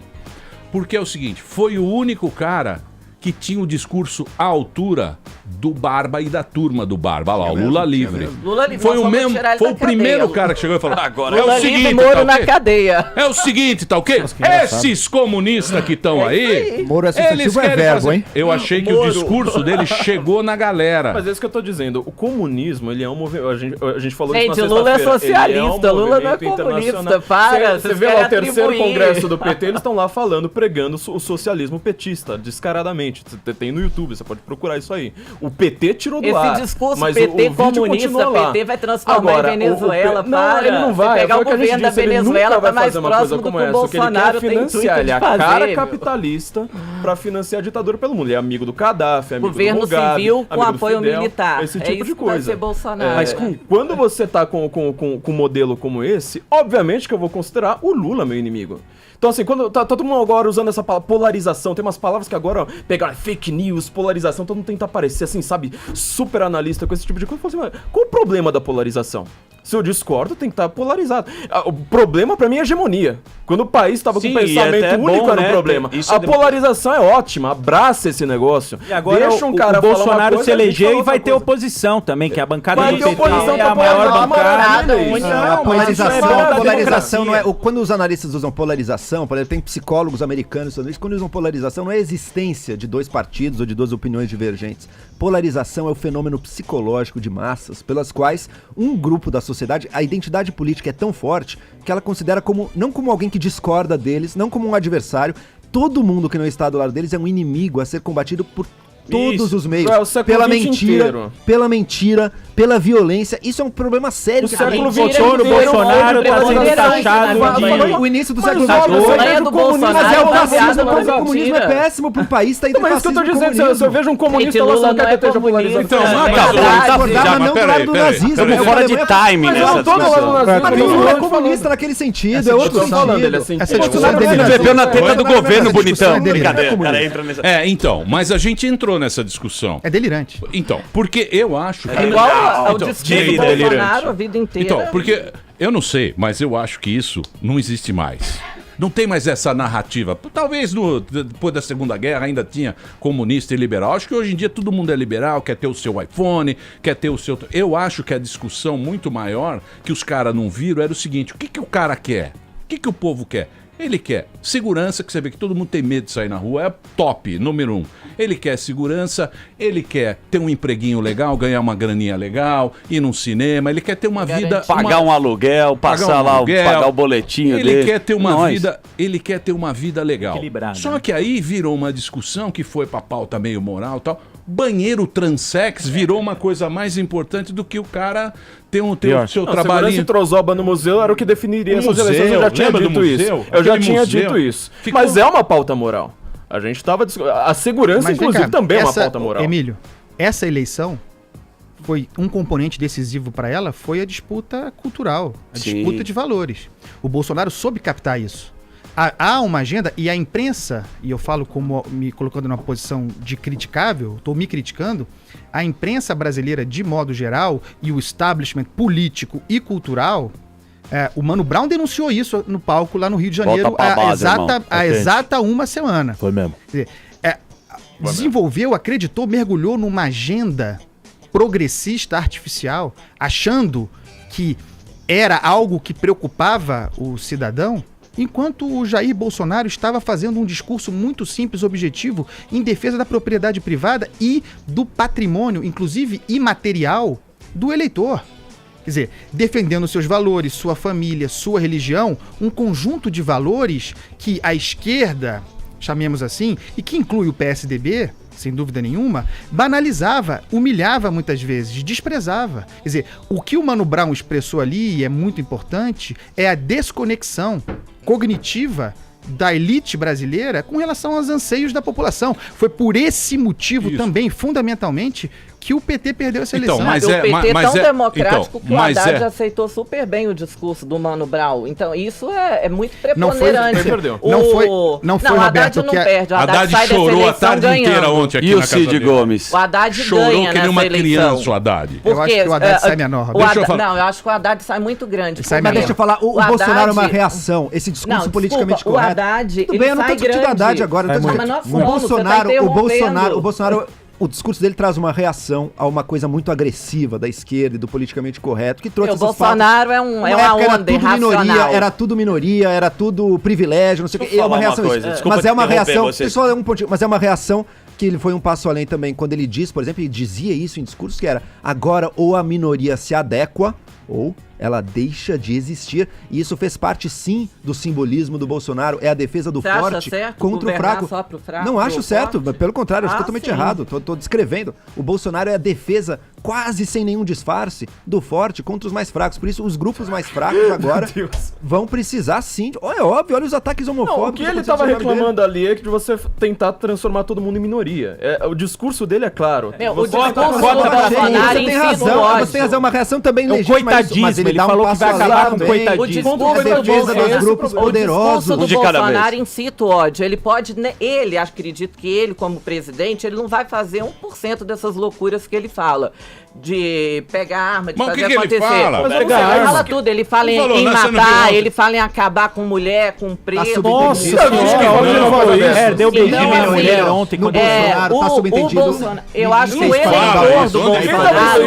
Porque é o seguinte, foi o único cara que tinha o discurso à altura do Barba e da turma do Barba. Olha lá, o Lula livre. Lula livre. Foi o mesmo, foi o primeiro cara que chegou e falou: agora Lula é o seguinte, Moro tá na okay? cadeia. É o seguinte, tá ok? Esses comunistas que estão aí, Moro é eles querem verbo, hein? Eu achei que o discurso dele chegou na galera. Mas é isso que eu tô dizendo. O comunismo, ele é um movimento. A gente falou isso na sexta-feira. Lula é socialista, Lula não é comunista. Para, você vê lá o terceiro congresso do PT, eles estão lá falando, pregando o socialismo petista, descaradamente. Tem no YouTube, você pode procurar isso aí. O PT tirou do ar. Esse discurso mas PT o comunista, PT vai transformar agora, em Venezuela, não, ele não vai. Pegar o governo da Venezuela tá mais próximo do que o Bolsonaro tem financiar. Ele é a cara capitalista pra financiar a ditadura pelo mundo. Ele é amigo do Gaddafi, amigo governo do Mugabe, civil com apoio Fidel, militar. esse tipo de coisa. Vai ser Bolsonaro. Mas quando você tá com um modelo como esse, obviamente que eu vou considerar o Lula meu inimigo. Então, assim, quando tá todo mundo agora usando essa polarização, tem umas palavras que agora pegaram fake news, polarização, todo mundo tenta aparecer, assim, sabe, super analista com esse tipo de coisa. Eu falo assim, qual o problema da polarização? Se eu discordo, tem que estar polarizado. O problema pra mim é hegemonia. Quando o país estava com um pensamento único, era um problema. A polarização é ótima, abraça esse negócio. E agora deixa um cara o Bolsonaro se elegeu e vai ter oposição também, que a bancada do PT é a maior bancada. Polarização não é... Quando os analistas usam polarização, por exemplo, tem psicólogos americanos, quando usam polarização, não é a existência de dois partidos ou de duas opiniões divergentes. Polarização é o fenômeno psicológico de massas pelas quais um grupo da sociedade sociedade, a identidade política é tão forte que ela considera não como alguém que discorda deles, não como um adversário. Todo mundo que não está do lado deles é um inimigo a ser combatido por todos os meios. Pela mentira, pela violência. Isso é um problema sério. O século XXI, o Bolsonaro está sendo taxado de... O início do século XXI. Mas é o fascismo, mas o comunismo é péssimo para um país. Tá indo mas isso que eu tô dizendo, se eu vejo um comunista, eu não quero que esteja polarizando. Então, não do lado do nazismo. Estamos fora de timing nessa discussão. Mas não é comunista naquele sentido, é outro sentido. Ele bebeu na teta do governo, bonitão. Então, mas a gente entrou nessa discussão. É delirante. Então, porque eu acho que... É igual ao discurso do Bolsonaro a vida inteira. Então, porque eu não sei, mas eu acho que isso não existe mais. Não tem mais essa narrativa. Talvez depois da Segunda Guerra ainda tinha comunista e liberal. Acho que hoje em dia todo mundo é liberal, quer ter o seu iPhone, quer ter o seu... Eu acho que a discussão muito maior que os caras não viram era o seguinte: o que o cara quer? O que o povo quer? Ele quer segurança, que você vê que todo mundo tem medo de sair na rua, é top, número 1. Ele quer segurança, ele quer ter um empreguinho legal, ganhar uma graninha legal, ir num cinema, ele quer ter uma vida... Pagar um aluguel, passar pagar o boletinho dele. Ele quer ter uma vida, ele quer ter uma vida legal. Equilibrada. Só que aí virou uma discussão que foi pra pauta meio moral e tal. Banheiro transex virou uma coisa mais importante do que o cara ter o seu trabalhinho. Segurança e trozoba no museu era o que definiria essas eleições. Eu já tinha dito isso. Eu já tinha dito isso. Mas é uma pauta moral. A gente tava... A segurança, mas, inclusive, também é uma pauta moral. Emílio, essa eleição foi um componente decisivo para ela, foi a disputa cultural, a disputa de valores. O Bolsonaro soube captar isso. Há uma agenda, e a imprensa, e eu falo como me colocando numa posição de criticável, estou me criticando, a imprensa brasileira, de modo geral, e o establishment político e cultural, o Mano Brown denunciou isso no palco lá no Rio de Janeiro há exata uma semana. Foi mesmo. Quer dizer, desenvolveu, acreditou, mergulhou numa agenda progressista artificial, achando que era algo que preocupava o cidadão, enquanto o Jair Bolsonaro estava fazendo um discurso muito simples, objetivo, em defesa da propriedade privada e do patrimônio, inclusive imaterial, do eleitor. Quer dizer, defendendo seus valores, sua família, sua religião, um conjunto de valores que a esquerda, chamemos assim, e que inclui o PSDB, sem dúvida nenhuma, banalizava, humilhava muitas vezes, desprezava. Quer dizer, o que o Mano Brown expressou ali, e é muito importante, é a desconexão cognitiva da elite brasileira com relação aos anseios da população. Foi por esse motivo também, fundamentalmente, que o PT perdeu essa eleição. Mas o PT é tão democrático que o Haddad aceitou super bem o discurso do Mano Brown. Então isso é muito preponderante. Não foi, o Haddad Roberto, não perde. O Haddad sai chorou a tarde inteira ontem aqui na casa dele. E o Cid Gomes? O Haddad chorou ganha que nem uma criança, o Haddad. Eu acho que o Haddad sai menor, Roberto. Não, eu acho que o Haddad sai muito grande. Mas deixa eu falar, o Bolsonaro é uma reação. Esse discurso politicamente correto. O Haddad, tudo bem, eu não tô discutindo o Haddad agora. O Bolsonaro, o discurso dele traz uma reação a uma coisa muito agressiva da esquerda e do politicamente correto, que trouxe o Bolsonaro é uma onda irracional. Era tudo minoria, era tudo privilégio, não sei o que. É uma reação. Mas é uma reação. Pessoal, é um pontinho. Mas é uma reação que ele foi um passo além também quando ele diz, por exemplo, ele dizia isso em discursos que era: agora ou a minoria se adequa ou ela deixa de existir. E isso fez parte, sim, do simbolismo do Bolsonaro. É a defesa do forte contra o fraco. Não acho certo, pelo contrário, acho totalmente errado. Tô descrevendo. O Bolsonaro é a defesa, quase sem nenhum disfarce, do forte contra os mais fracos. Por isso, os grupos mais fracos agora vão precisar, sim. É óbvio, olha os ataques homofóbicos. Não, o que ele tava reclamando ali é que de você tentar transformar todo mundo em minoria. O discurso dele é claro. O discurso do Bolsonaro tem razão. Você tem razão, uma reação também legítima. Mas ele falou que vai acabar com o coitadismo. O discurso do Bolsonaro incita o ódio. Ele pode, acredito que ele, como presidente, ele não vai fazer 1% dessas loucuras que ele fala. De pegar arma, de fazer acontecer. Ele fala tudo, ele fala em matar, ele fala em acabar com mulher, com preto. Deu beijinho em mulher ontem. No Bolsonaro, tá subentendido. Eu acho que o eleitor do Bolsonaro...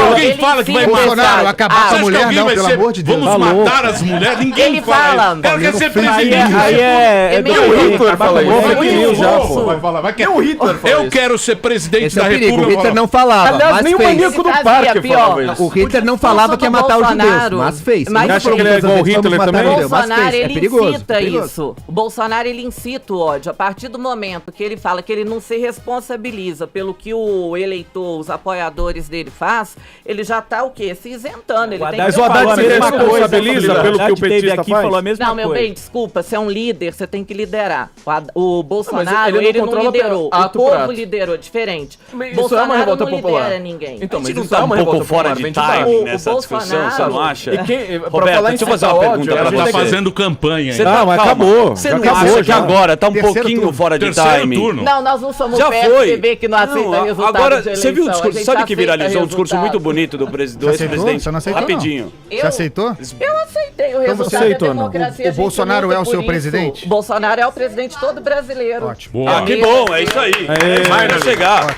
Alguém fala que vai Bolsonaro acabar com a mulher. mulher, alguém não, vai pelo ser... amor de Deus. Vamos Tá matar louco. as mulheres? Ninguém Ele fala. Ela quer ser presidente. Aí é o Hitler fala isso. Fake news já, pô. Vai falar, vai que o Hitler fala eu isso. quero ser presidente Esse é da o perigo. República. O Hitler não falava, Aliás, mas nem o fez. maníaco do Fazia parque pior. falava isso. O Hitler não falava que ia matar os judeus, mas fez. Mas Você acha que ele é igual o Hitler também? O Bolsonaro, ele perigoso, incita perigoso. isso. O Bolsonaro, ele incita o ódio. A partir do momento que ele fala que ele não se responsabiliza pelo que o eleitor, os apoiadores dele faz, ele já tá o quê? Se isentando. Ele tem Mas que o Haddad falar se a mesma coisa. responsabiliza pelo que o petista faz? falou a mesma Não, meu coisa. bem, desculpa, você é um líder, você tem que liderar. O Bolsonaro, mas ele não controla liderou. O ato por povo ato. liderou, diferente. Mas isso Bolsonaro é uma revolta não popular. lidera ninguém. Então, mas não isso tá é uma um pouco revolta fora popular, de vem timing O nessa discussão, você não acha? E quem, pra Roberto, falar em deixa eu fazer incitar uma ódio, pergunta a pra gente Ela você. tá fazendo campanha. Você hein? tá, Não, mas calma. acabou. Você Já não acabou, acha que já. agora tá um Terceiro pouquinho turno. fora de Terceiro timing? turno. Não, nós não somos Já o foi. PSDB que não aceita resultado Agora, de eleição. você viu o A discurso? gente Sabe que aceita viralizou um discurso resultado. muito bonito do Você aceitou? ex-presidente? Você não aceitou, Rapidinho. não? Você aceitou? Eu aceitei o Então você resultado aceitou, da não? democracia. O a gente Bolsonaro luta é o por seu isso. presidente? O Bolsonaro é o presidente todo brasileiro. Ótimo. Boa. Ah, que bom, é isso aí. Vai chegar.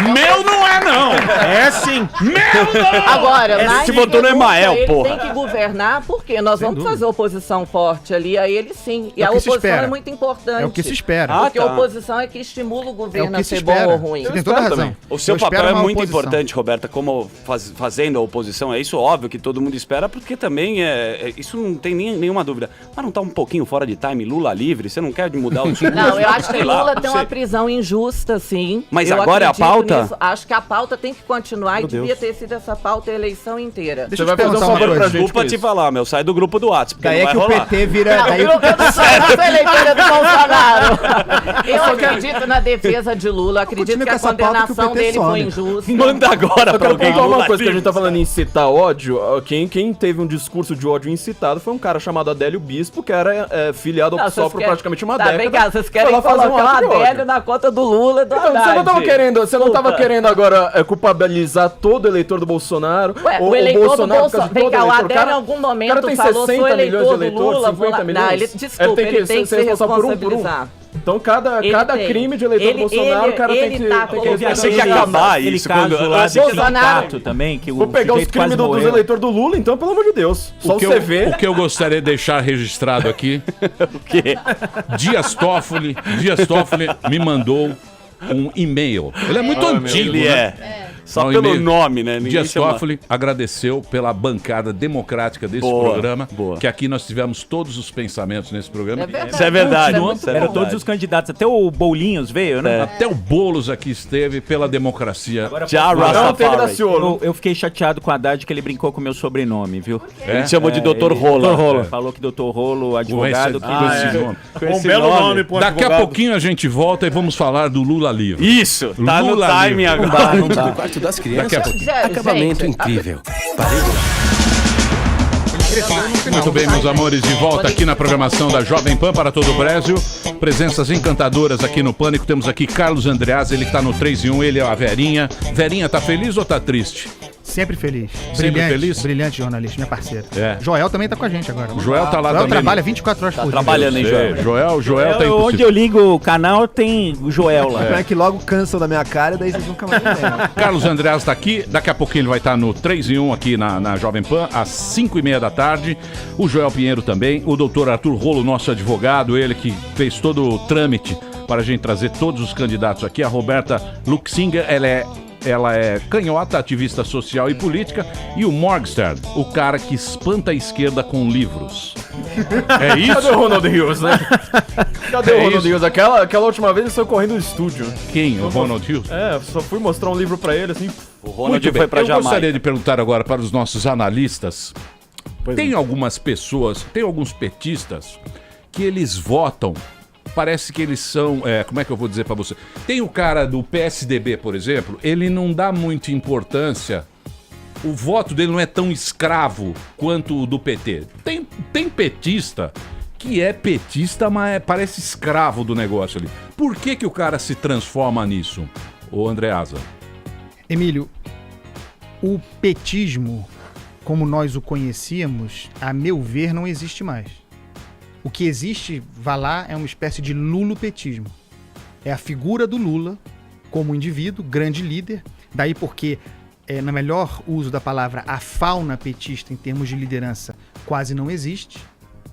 Meu não é, não. É sim. Meu não. Agora, na Você votou no disputa, Emael, ele porra. tem que governar, porque nós vamos fazer oposição forte ali, a ele sim. E É a o que se oposição espera. é muito importante. É o que se espera. Porque Ah, a tá. oposição é que estimula o É o governo que a se ser bom espera. ou ruim. Você tem toda a razão. O seu Eu papel espero é uma muito oposição. importante, Roberta, como fazendo a oposição. É isso óbvio que todo mundo espera, porque também isso não tem nenhuma dúvida. Mas não tá um pouquinho fora de time, Lula livre? Você não quer mudar o discurso? Não, eu acho que Sei lá, Lula não tem sei. uma prisão injusta, sim. Mas Eu agora é a acredito pauta? nisso. Acho que a pauta tem que continuar e Meu devia Deus. ter sido essa pauta a eleição inteira. Deixa eu Você te vai fazer um perguntar uma favor pra coisa. gente Desculpa com te isso. falar, meu. Sai do grupo do WhatsApp, porque Daí não é vai que o rolar. PT vira. Não, Daí eu o não sou eleitora do Bolsonaro. Eu acredito na defesa de Lula, acredito Continue que a com essa pauta que o condenação PT dele foi some. injusta. Manda agora Eu pra quero alguém. contar uma Lula coisa que a gente livre. tá falando em incitar ódio. Quem teve um discurso de ódio incitado foi um cara chamado Adélio Bispo, que era filiado ao Não, PSOL vocês por querem- praticamente uma tá, década. vem cá, vocês Foi querem lá fazer colocar o ato de ódio. Adélio na conta do Lula e do Então, Haddad. você não tava querendo, Desculpa. agora culpabilizar todo eleitor do Bolsonaro? Ué, ou o eleitor Bolsonaro, do por causa Bolsonaro. de Vem todo cá, o eleitor? Adélio em algum O cara momento tem falou, 60 sou milhões de eleitor do eleitores, Lula. vou 50 lá. milhões. Não, ele, desculpa, ele tem que se responsável por um. responsabilizar. Então, cada Ele tem. crime de eleitor do Bolsonaro, o cara tem ele que... tá tem que colocando- responder. Tem que acabar isso. Caso Quando, lá assim, de Bolsonaro- sindicato também, que Vou o pegar os sujeito crimes quase dos morreu. eleitores do Lula, então, pelo amor de Deus. Só O que, você vê. o que eu gostaria de deixar registrado aqui, o quê? Dias Toffoli me mandou um e-mail. Ele é muito antigo, Ele né? Só Um pelo e-mail. nome, né? Ninguém Dias chama- Toffoli agradeceu pela bancada democrática desse Boa, programa, boa. que aqui nós tivemos todos os pensamentos nesse programa. É verdade. Isso é verdade. Continua- Isso é Eram verdade. todos os candidatos, até o Bolinhos veio, né? Até o Boulos aqui esteve pela democracia. Já Não teve Daciolo. Eu fiquei chateado com a Haddad que ele brincou com o meu sobrenome, viu? Ele chamou de Dr. ele- Rola. Falou que Dr. Rolo, advogado, que... Com esse nome. com esse nome. pro Daqui a advogado. pouquinho a gente volta e vamos falar do Lula livre. Isso, tá Lula no timing livre. agora. No quarto das Daqui a crianças. pouquinho. Acabamento incrível. Parede. Muito bem, meus amores, de volta aqui na programação da Jovem Pan para todo o Brasil. Presenças encantadoras aqui no Pânico. Temos aqui Carlos Andreas, ele tá no 3 em 1, ele é a Verinha. Verinha, tá feliz ou tá triste? Sempre feliz. Sempre Brilhante, feliz? Brilhante jornalista, minha parceira. É. Joel também tá com a gente agora. O Joel tá lá Joel também. trabalha 24 horas por dia. trabalhando, hein, Joel? Joel tá Onde impossível. eu ligo o canal tem o Joel lá. É que logo cansam da minha cara, daí vocês nunca mais me veem. Carlos Andreas tá aqui, daqui a pouquinho ele vai estar no 3 em 1 aqui na Jovem Pan, às 5h30 da tarde. O Joel Pinheiro também, o doutor Arthur Rolo, nosso advogado, ele que fez todo o trâmite para a gente trazer todos os candidatos aqui. A Roberta Luxinger, ela é canhota, ativista social e política. E o Morgenstern, o cara que espanta a esquerda com livros. É isso? Cadê o Ronald Rios, né? Cadê É o Ronald isso. Rios? Aquela última vez ele saiu correndo do estúdio. Quem? O Ronald Rios? É, só fui mostrar um livro pra ele, assim. O Ronald Muito bem, foi pra eu gostaria Jamaica. de perguntar agora para os nossos analistas. Tem algumas pessoas, tem alguns petistas que eles votam, parece que eles são, como é que eu vou dizer para você? Tem o cara do PSDB, por exemplo, ele não dá muita importância, o voto dele não é tão escravo quanto o do PT. Tem petista que é petista, mas parece escravo do negócio ali. Por que que o cara se transforma nisso, ô Andreasa? Emílio, o petismo, como nós o conhecíamos, a meu ver, não existe mais. O que existe, vá lá, é uma espécie de lulopetismo. É a figura do Lula como indivíduo, grande líder, daí porque no melhor uso da palavra, a fauna petista em termos de liderança quase não existe.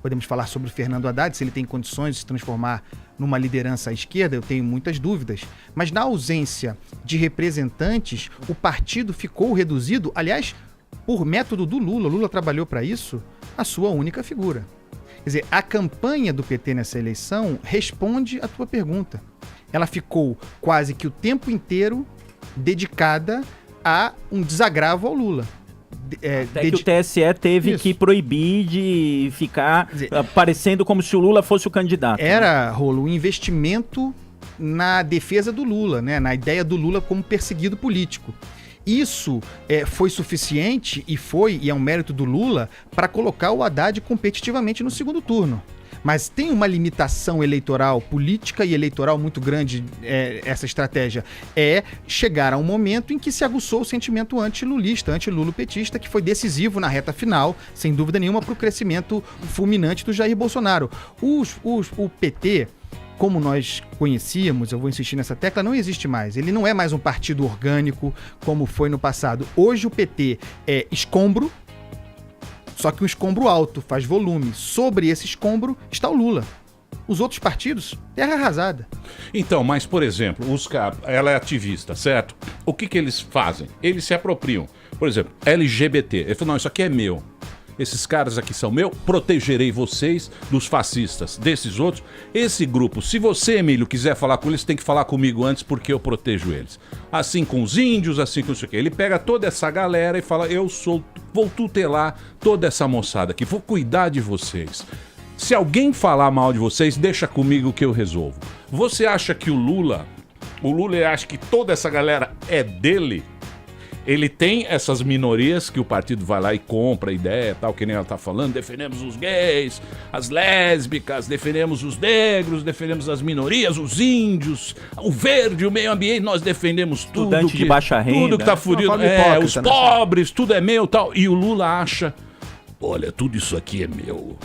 Podemos falar sobre o Fernando Haddad, se ele tem condições de se transformar numa liderança à esquerda, eu tenho muitas dúvidas. Mas na ausência de representantes, o partido ficou reduzido, aliás, por método do Lula. O Lula trabalhou para isso, a sua única figura. Quer dizer, a campanha do PT nessa eleição responde à tua pergunta. Ela ficou quase que o tempo inteiro dedicada a um desagravo ao Lula. Até que o TSE teve que proibir de ficar parecendo como se o Lula fosse o candidato. Era, Rolo, um investimento na defesa do Lula, né? Na ideia do Lula como perseguido político. Isso foi suficiente e é um mérito do Lula para colocar o Haddad competitivamente no segundo turno. Mas tem uma limitação eleitoral, política e eleitoral muito grande, essa estratégia. É chegar a um momento em que se aguçou o sentimento anti-lulista, anti-lulopetista, que foi decisivo na reta final, sem dúvida nenhuma, para o crescimento fulminante do Jair Bolsonaro. O PT, como nós conhecíamos, eu vou insistir nessa tecla, não existe mais. Ele não é mais um partido orgânico como foi no passado. Hoje o PT é escombro, só que um escombro alto, faz volume. Sobre esse escombro está o Lula. Os outros partidos, terra arrasada. Então, mas, por exemplo, ela é ativista, certo? O que eles fazem? Eles se apropriam. Por exemplo, LGBT. Ele falou, não, isso aqui é meu. Esses caras aqui são meu, protegerei vocês dos fascistas, desses outros. Esse grupo, se você, Emílio, quiser falar com eles, tem que falar comigo antes porque eu protejo eles. Assim com os índios, assim com isso aqui. Ele pega toda essa galera e fala, vou tutelar toda essa moçada aqui, vou cuidar de vocês. Se alguém falar mal de vocês, deixa comigo que eu resolvo. Você acha que o Lula acha que toda essa galera é dele? Ele tem essas minorias que o partido vai lá e compra a ideia, tal, que nem ela tá falando, defendemos os gays, as lésbicas, defendemos os negros, defendemos as minorias, os índios, o verde, o meio ambiente, nós defendemos tudo. Estudante de baixa renda. Tudo que tá furido, os pobres, tudo é meu, tal. E o Lula acha, olha, tudo isso aqui é meu.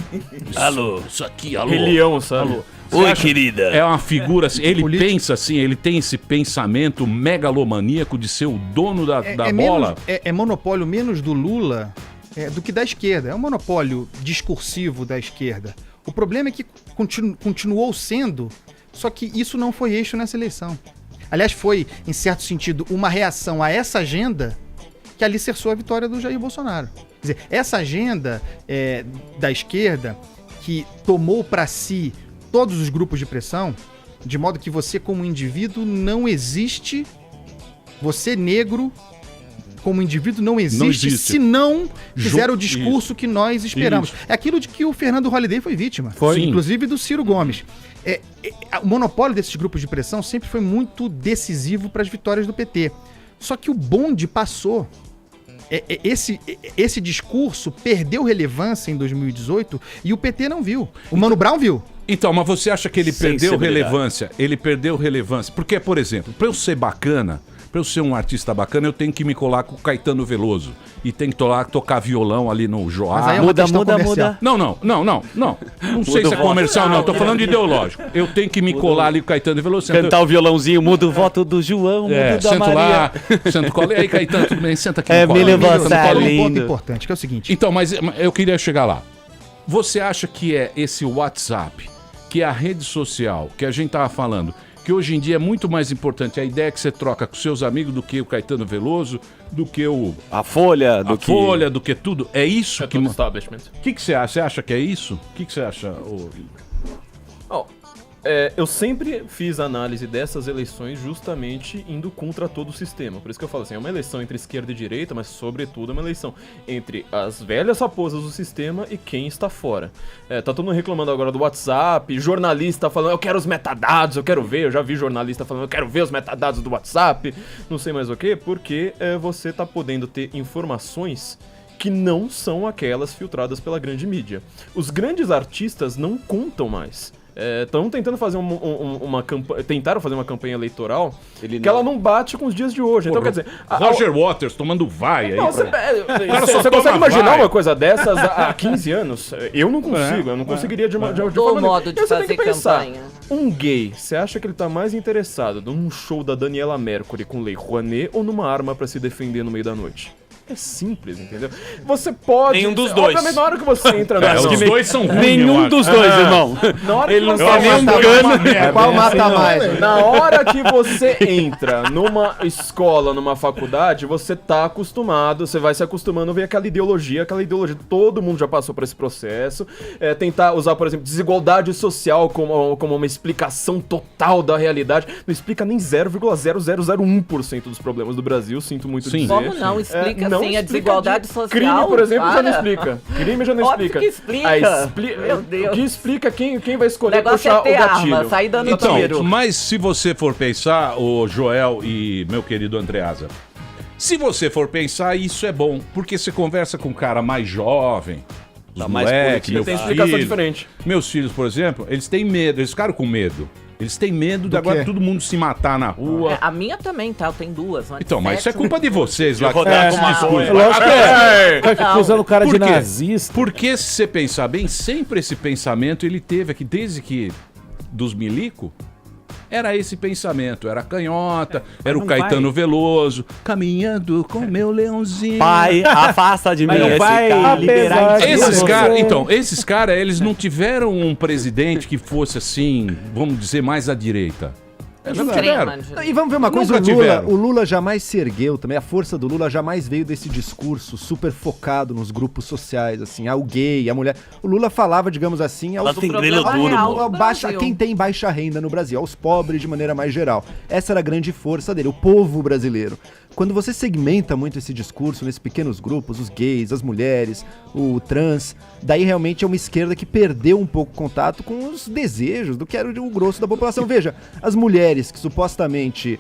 Alô. Isso aqui, alô. Religião, sabe? Alô. Oi, querida. É uma figura assim, ele pensa assim, ele tem esse pensamento megalomaníaco de ser o dono da bola. É monopólio menos do Lula do que da esquerda. É um monopólio discursivo da esquerda. O problema é que continuou sendo, só que isso não foi eixo nessa eleição. Aliás, foi, em certo sentido, uma reação a essa agenda que alicerçou a vitória do Jair Bolsonaro. Quer dizer, essa agenda da esquerda que tomou para si todos os grupos de pressão, de modo que você como indivíduo não existe, você negro como indivíduo não existe se não fizer o discurso que nós esperamos. Isso. É aquilo de que o Fernando Holliday foi vítima, inclusive do Ciro Gomes. O monopólio desses grupos de pressão sempre foi muito decisivo para as vitórias do PT. Só que o bonde passou. Esse discurso perdeu relevância em 2018 e o PT não viu. O Mano Brown viu. Então, mas você acha que ele perdeu relevância? Ele perdeu relevância. Porque, por exemplo, para eu ser bacana, para eu ser um artista bacana, eu tenho que me colar com o Caetano Veloso. E tem que tocar violão ali no Joá. Mas aí é uma muda. Não. Não sei se é comercial, não. Tô falando de ideológico. Eu tenho que me colar ali com o Caetano Veloso. Cantar o violãozinho, muda o voto do João, muda da Maria. Lá, sento cola. E aí, Caetano, tudo bem? Senta aqui no colo. Você é um ponto importante, que é o seguinte. Então, mas eu queria chegar lá. Você acha que é esse WhatsApp, que é a rede social, que a gente tava falando, que hoje em dia é muito mais importante a ideia que você troca com seus amigos do que o Caetano Veloso, do que a Folha, do que tudo. É isso que... establishment. O que você acha? Você acha que é isso? O que você acha? Eu sempre fiz análise dessas eleições justamente indo contra todo o sistema. Por isso que eu falo assim, é uma eleição entre esquerda e direita, mas sobretudo é uma eleição entre as velhas raposas do sistema e quem está fora. Tá todo mundo reclamando agora do WhatsApp, jornalista falando, eu quero os metadados, eu quero ver, eu já vi jornalista falando, eu quero ver os metadados do WhatsApp, não sei mais o que, porque você tá podendo ter informações que não são aquelas filtradas pela grande mídia. Os grandes artistas não contam mais. Estão tentando fazer tentaram fazer uma campanha eleitoral que ela não bate com os dias de hoje. Então, quer dizer... Roger Waters tomando vai aí. Você consegue imaginar uma coisa dessas há 15 anos? Eu não consigo, eu não conseguiria de forma modo de fazer campanha. Um gay, você acha que ele tá mais interessado num show da Daniela Mercury com Lei Rouanet ou numa arma pra se defender no meio da noite? É simples, entendeu? Você pode... Nenhum dos dois. Obviamente, na hora que você entra na... Os dois são ruins, Nenhum dos dois, irmão. Na hora Ele que não você tem nenhum cano. Qual mata mais? Na hora que você entra numa escola, numa faculdade, você tá acostumado, você vai se acostumando a ver aquela ideologia, todo mundo já passou por esse processo. Tentar usar, por exemplo, desigualdade social como uma explicação total da realidade. Não explica nem 0,0001% dos problemas do Brasil, sinto muito dizer. Como não? Explica sim, a desigualdade social. Crime, por exemplo, já não explica. Crime já não Óbvio explica. que explica. Meu Deus. O que explica quem vai escolher negócio puxar é ter o gatilho. Arma, sair dando Então, tiro. mas se você for pensar, o Joel e meu querido Andreasa, se você for pensar, isso é bom, porque você conversa com um cara mais jovem, os moleque, meu tem explicação filho, diferente. Meus filhos, por exemplo, eles têm medo, eles ficaram com medo. Eles têm medo de agora todo mundo se matar na rua. A minha também, tá? Eu tenho duas. Então, mas isso é culpa de vocês lá. Lógico que tá usando o cara de nazista. Porque se você pensar bem, sempre esse pensamento ele teve aqui, desde que dos milico, era esse pensamento, era canhota, era o Caetano Veloso, caminhando com meu leãozinho. Pai, afasta de mim não vai liberar esses caras, eles não tiveram um presidente que fosse assim, vamos dizer, mais à direita. E vamos ver uma coisa, o Lula jamais se ergueu também, a força do Lula jamais veio desse discurso super focado nos grupos sociais, assim, o gay, a mulher. O Lula falava, digamos assim, quem tem baixa renda no Brasil, aos pobres de maneira mais geral. Essa era a grande força dele, o povo brasileiro. Quando você segmenta muito esse discurso nesses pequenos grupos, os gays, as mulheres, o trans, daí realmente é uma esquerda que perdeu um pouco o contato com os desejos do que era o grosso da população. Veja, as mulheres que supostamente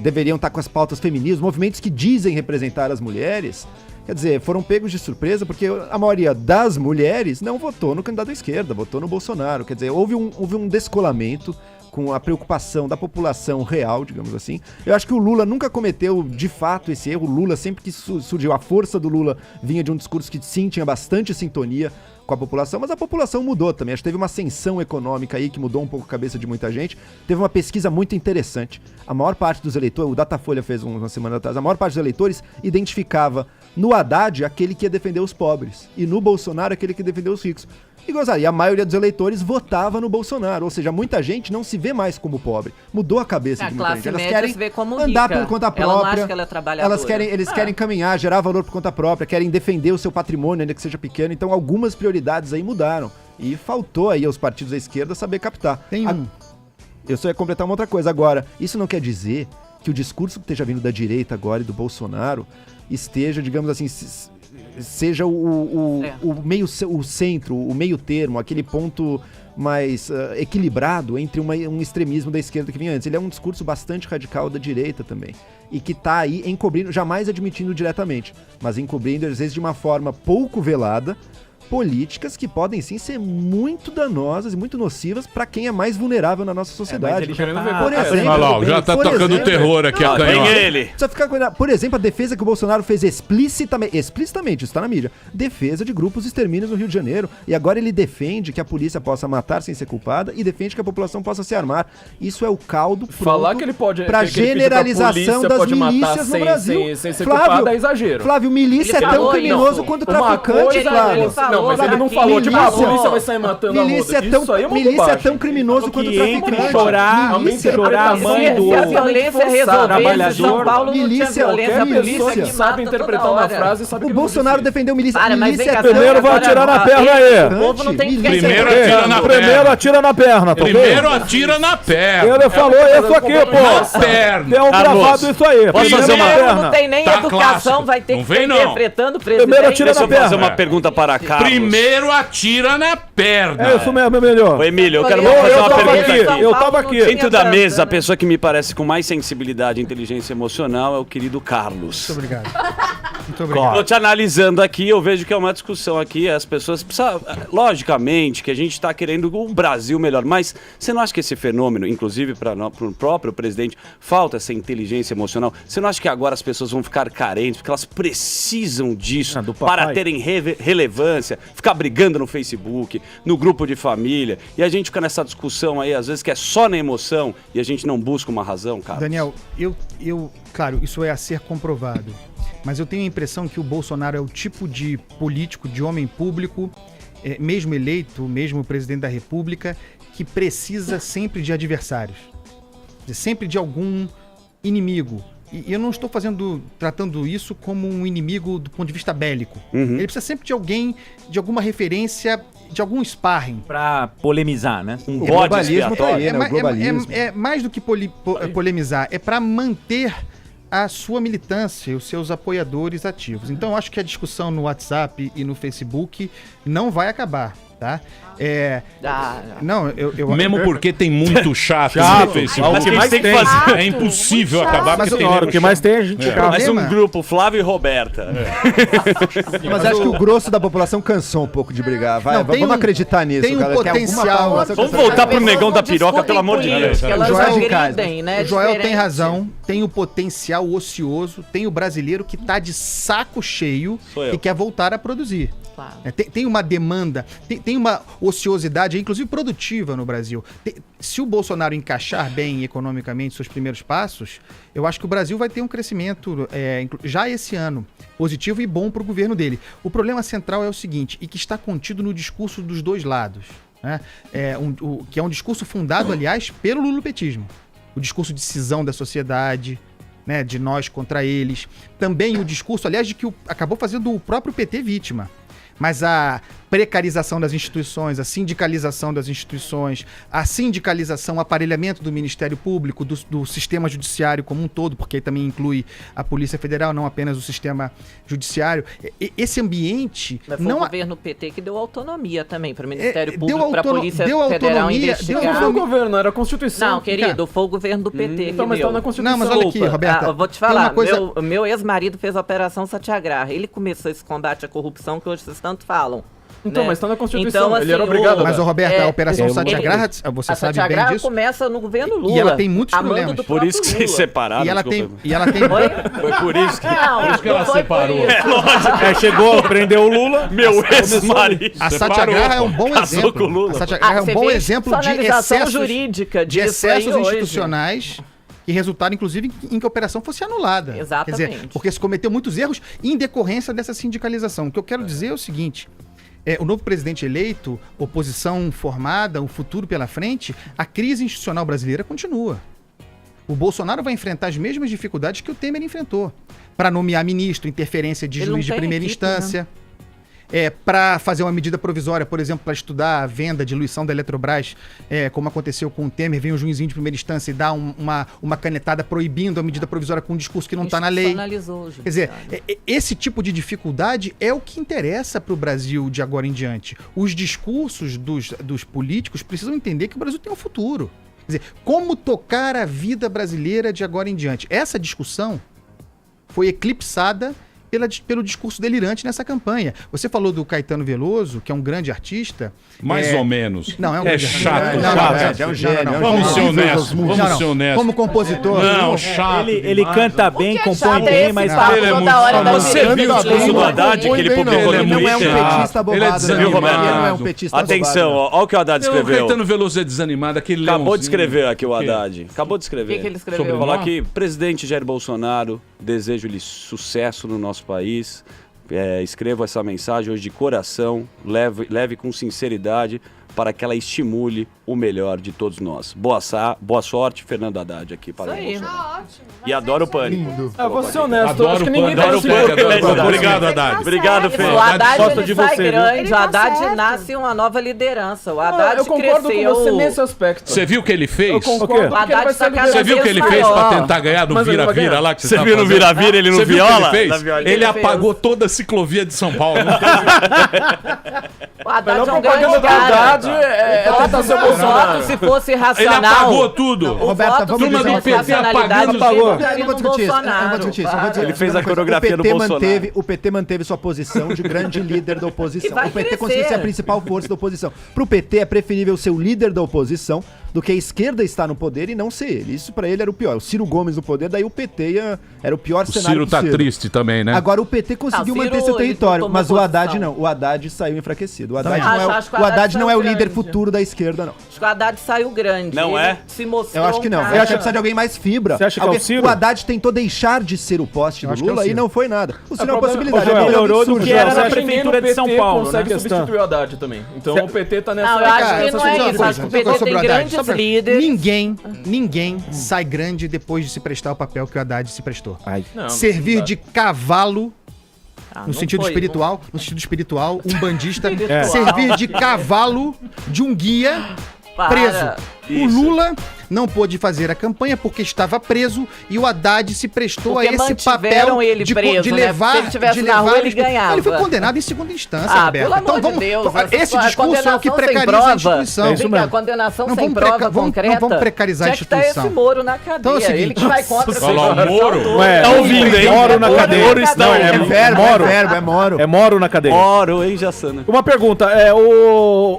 deveriam estar com as pautas femininas, movimentos que dizem representar as mulheres, quer dizer, foram pegos de surpresa porque a maioria das mulheres não votou no candidato da esquerda, votou no Bolsonaro. Quer dizer, houve um descolamento com a preocupação da população real, digamos assim. Eu acho que o Lula nunca cometeu, de fato, esse erro. O Lula, sempre que surgiu, a força do Lula vinha de um discurso que, sim, tinha bastante sintonia com a população, mas a população mudou também. Acho que teve uma ascensão econômica aí que mudou um pouco a cabeça de muita gente. Teve uma pesquisa muito interessante. A maior parte dos eleitores, o Datafolha fez uma semana atrás, a maior parte dos eleitores identificava no Haddad aquele que ia defender os pobres e no Bolsonaro aquele que ia defender os ricos. E a maioria dos eleitores votava no Bolsonaro, ou seja, muita gente não se vê mais como pobre. Mudou a cabeça de muita gente. Elas querem se vê como andar rica. por conta própria. Ela não acha que ela é trabalhadora. Eles querem caminhar, gerar valor por conta própria, querem defender o seu patrimônio, ainda que seja pequeno. Então algumas prioridades aí mudaram. E faltou aí aos partidos da esquerda saber captar. Eu só ia completar uma outra coisa. Agora, isso não quer dizer que o discurso que esteja vindo da direita agora e do Bolsonaro esteja, digamos assim, seja o centro, o meio termo, aquele ponto mais equilibrado entre um extremismo da esquerda que vinha antes. Ele é um discurso bastante radical da direita também. E que está aí encobrindo, jamais admitindo diretamente, mas encobrindo, às vezes, de uma forma pouco velada, políticas que podem sim ser muito danosas e muito nocivas para quem é mais vulnerável na nossa sociedade. Olha lá, já tá tocando terror aqui a canhota. Precisa ficar com... Por exemplo, a defesa que o Bolsonaro fez explicitamente, isso está na mídia, defesa de grupos extermínios no Rio de Janeiro, e agora ele defende que a polícia possa matar sem ser culpada e defende que a população possa se armar. Isso é o caldo pronto para generalização das milícias no Brasil. Sem ser culpada é exagero. Flávio, milícia é tão criminoso quanto traficante, Flávio. Não, mas ele não falou, a polícia vai sair matando milícia é tão criminoso quanto traficante. Chorar a mãe do trabalhador. Milícia que sabe interpretar uma frase, sabe que o Bolsonaro defendeu milícia. Primeiro vai atirar na perna aí. Primeiro atira na perna. Primeiro atira na perna. Ele falou isso aqui, pô. Tem um gravado isso aí. Posso fazer não tem nem educação, vai ter que estar interpretando o presidente. Primeiro atira na perna. Deixa eu fazer uma pergunta para Carlos. Primeiro atira na perna. É isso mesmo, melhor. Ô, Emílio, eu quero fazer uma pergunta aqui. Eu tava aqui. Dentro da mesa, a pessoa que me parece com mais sensibilidade e inteligência emocional é o querido Carlos. Muito obrigado. Muito obrigado. Tô te analisando aqui, eu vejo que é uma discussão aqui, as pessoas precisam, logicamente, que a gente tá querendo um Brasil melhor, mas você não acha que esse fenômeno, inclusive para o próprio presidente, falta essa inteligência emocional? Você não acha que agora as pessoas vão ficar carentes, porque elas precisam disso para terem relevância, ficar brigando no Facebook, no grupo de família, e a gente fica nessa discussão aí, às vezes que é só na emoção, e a gente não busca uma razão, cara? Daniel, claro, isso é a ser comprovado, mas eu tenho a impressão que o Bolsonaro é o tipo de político, de homem público, mesmo eleito, mesmo presidente da República, que precisa sempre de adversários, sempre de algum inimigo. E eu não estou tratando isso como um inimigo do ponto de vista bélico. Ele precisa sempre de alguém, de alguma referência, de algum sparring. Pra polemizar, né? O globalismo tá aí, né? O globalismo. É mais do que polemizar, é para manter a sua militância e os seus apoiadores ativos. Então eu acho que a discussão no WhatsApp e no Facebook não vai acabar, tá? Não, mesmo porque tem muito chato no Facebook. O que mais tem que fazer? É impossível acabar, mas o que mais tem a gente Mais um grupo, Flávio e Roberta. Mas acho que o grosso da população cansou um pouco de brigar. Vamos acreditar nisso. Tem um potencial. Vamos voltar pro negão da piroca, pelo amor de Deus. O Joel tem razão, tem o potencial ocioso, tem o brasileiro que tá de saco cheio e quer voltar a produzir. Claro. Tem uma demanda, tem uma ociosidade, inclusive produtiva no Brasil. Se o Bolsonaro encaixar bem economicamente seus primeiros passos, eu acho que o Brasil vai ter um crescimento já esse ano, positivo e bom para o governo dele. O problema central é o seguinte, e que está contido no discurso dos dois lados, né? Que é um discurso fundado, aliás, pelo lulopetismo. O discurso de cisão da sociedade, né, de nós contra eles. Também o discurso, aliás, de que acabou fazendo o próprio PT vítima. Mas a precarização das instituições, a sindicalização das instituições, a sindicalização, o aparelhamento do Ministério Público, do sistema judiciário como um todo, porque aí também inclui a Polícia Federal, não apenas o sistema judiciário. Esse ambiente... Mas foi o governo PT que deu autonomia também para o Ministério Público, para a Polícia Federal investigar. Não foi o governo, era a Constituição. Não, querido, foi o governo do PT então, mas tá na Constituição. Não, mas olha aqui, Roberta. Eu vou te falar, meu ex-marido fez a Operação Satyagraha. Ele começou esse combate à corrupção que hoje vocês tanto falam. Então, né? mas tá na Constituição, então, assim, ele era obrigado. Mas, Roberta, a Operação Satyagraha, você sabe bem disso. Começa no governo Lula. E ela tem muitos problemas. Por isso que vocês separaram. E ela tem... Foi por isso que, ela separou. Chegou, prendeu o Lula. Meu ex-marido. A Satyagraha é um bom exemplo. A Satyagraha é um bom exemplo de excessos jurídica de excessos institucionais que resultaram, inclusive, em que a operação fosse anulada. Exatamente. Quer dizer, porque se cometeu muitos erros em decorrência dessa sindicalização. O que eu quero dizer é o seguinte... o novo presidente eleito, oposição formada, o futuro pela frente, a crise institucional brasileira continua. O Bolsonaro vai enfrentar as mesmas dificuldades que o Temer enfrentou. Para nomear ministro, interferência de juiz de primeira instância. Para fazer uma medida provisória, por exemplo, para estudar a venda, a diluição da Eletrobras, como aconteceu com o Temer, vem o juizinho de primeira instância e dá uma canetada proibindo a medida provisória com um discurso que não está na lei. Quer dizer, esse tipo de dificuldade é o que interessa para o Brasil de agora em diante. Os discursos dos políticos precisam entender que o Brasil tem um futuro. Quer dizer, como tocar a vida brasileira de agora em diante. Essa discussão foi eclipsada pelo discurso delirante nessa campanha. Você falou do Caetano Veloso, que é um grande artista. Mais ou menos. Não, é chato. É um gênio. Vamos ser honestos. Vamos ser honestos. Como compositor. Não, chato. Ele canta bem, compõe bem, mas... Ele é muito... Você viu o discurso do Haddad que ele publicou no Twitter? Ele não é um petista bobado. Ele é desanimado. Ele não é um petista Atenção, olha o que o Haddad escreveu. O Caetano Veloso é desanimado, aquele Acabou de escrever aqui o Haddad. Acabou de escrever. O que ele escreveu? Sobre falar que presidente Jair Bolsonaro, desejo-lhe sucesso no nosso país. Escrevo essa mensagem hoje de coração, leve com sinceridade para que ela estimule o melhor de todos nós. Boa sorte, Fernando Haddad, aqui para o Bolsonaro. E adoro o Pânico. Vou ser honesto, acho que ninguém adoro o Pânico. Obrigado, Haddad. Obrigado, Fê. O Haddad gosta de sai você, grande, o Haddad nasce uma nova liderança. O Haddad eu concordo cresceu. com você nesse aspecto. Você viu o que ele fez? Eu concordo. O Haddad está cada Você viu o que ele fez para tentar ganhar no vira-vira lá? Você viu no vira-vira, ele no viola? Ele apagou toda a ciclovia de São Paulo. O Haddad é um grande cara. pode tentar ser o Bolsonaro. Se fosse Ele racional... apagou tudo. Roberta, vamos Turma dizer do PT apagando. Eu não vou discutir isso. Eu não vou discutir isso. Ele fez a coreografia do Bolsonaro. O PT manteve sua posição de grande líder da oposição. Que vai O PT crescer. conseguiu ser a principal força da oposição. Pro PT é preferível ser o líder da oposição do que a esquerda estar no poder e não ser ele. Isso pra ele era o pior. O Ciro Gomes no poder, daí o PT era o pior O cenário Ciro tá possível. triste também, né? Agora o PT conseguiu Não, Ciro, manter seu ele território, tomou mas o Haddad posição. não. O Haddad saiu enfraquecido. O Haddad Também. não é, Acho que o Haddad não é o saiu líder grande. futuro da esquerda, não. Acho que o Haddad saiu grande. Não Ele é? Se mostrou Eu acho que não. um Eu cara- acho que precisa de alguém mais fibra. Você acha que é o Ciro? O Haddad tentou deixar de ser o poste do acho que é o Lula e Ciro. não foi nada. O Ciro é uma problema- possibilidade. Ô, Joel, melhorou do que era Mas na acho que nem no prefeitura de São PT Paulo, consegue né? substituir o Haddad também. Então o PT tá nessa... Não, eu acho Cara, que só não é uma isso. coisa, Acho que o só uma coisa PT sobre tem o Haddad. grandes Só pra- líderes. Ninguém sai grande depois de se prestar o papel que o Haddad se prestou. Não, Servir não de cavalo Ah, no sentido foi, espiritual, um bandista Espiritual. servir de cavalo de um guia Para. preso. O Isso. Lula não pôde fazer a campanha porque estava preso e o Haddad se prestou Porque a esse mantiveram papel ele de, preso, de né? levar, Se ele tivesse de na levar rua, ele os- Ele foi ganhava. condenado em segunda instância, Ah, Roberto. pelo amor vamos, de Deus. esse essa discurso é o que condenação sem precariza a prova. instituição. É isso mesmo. A condenação Não sem vamos prova preca- vamos- concreta. não vamos precarizar a tinha que tá instituição. esse Moro na cadeia. Então é o seguinte, ele que vai contra Falou Moro? Ué, Tá ouvindo, hein? Moro na Moro cadeia. na cadeia. Não, É verbo, Moro. é verbo, é moro. É Moro na cadeia. Oro, hein, Jassana? Uma pergunta,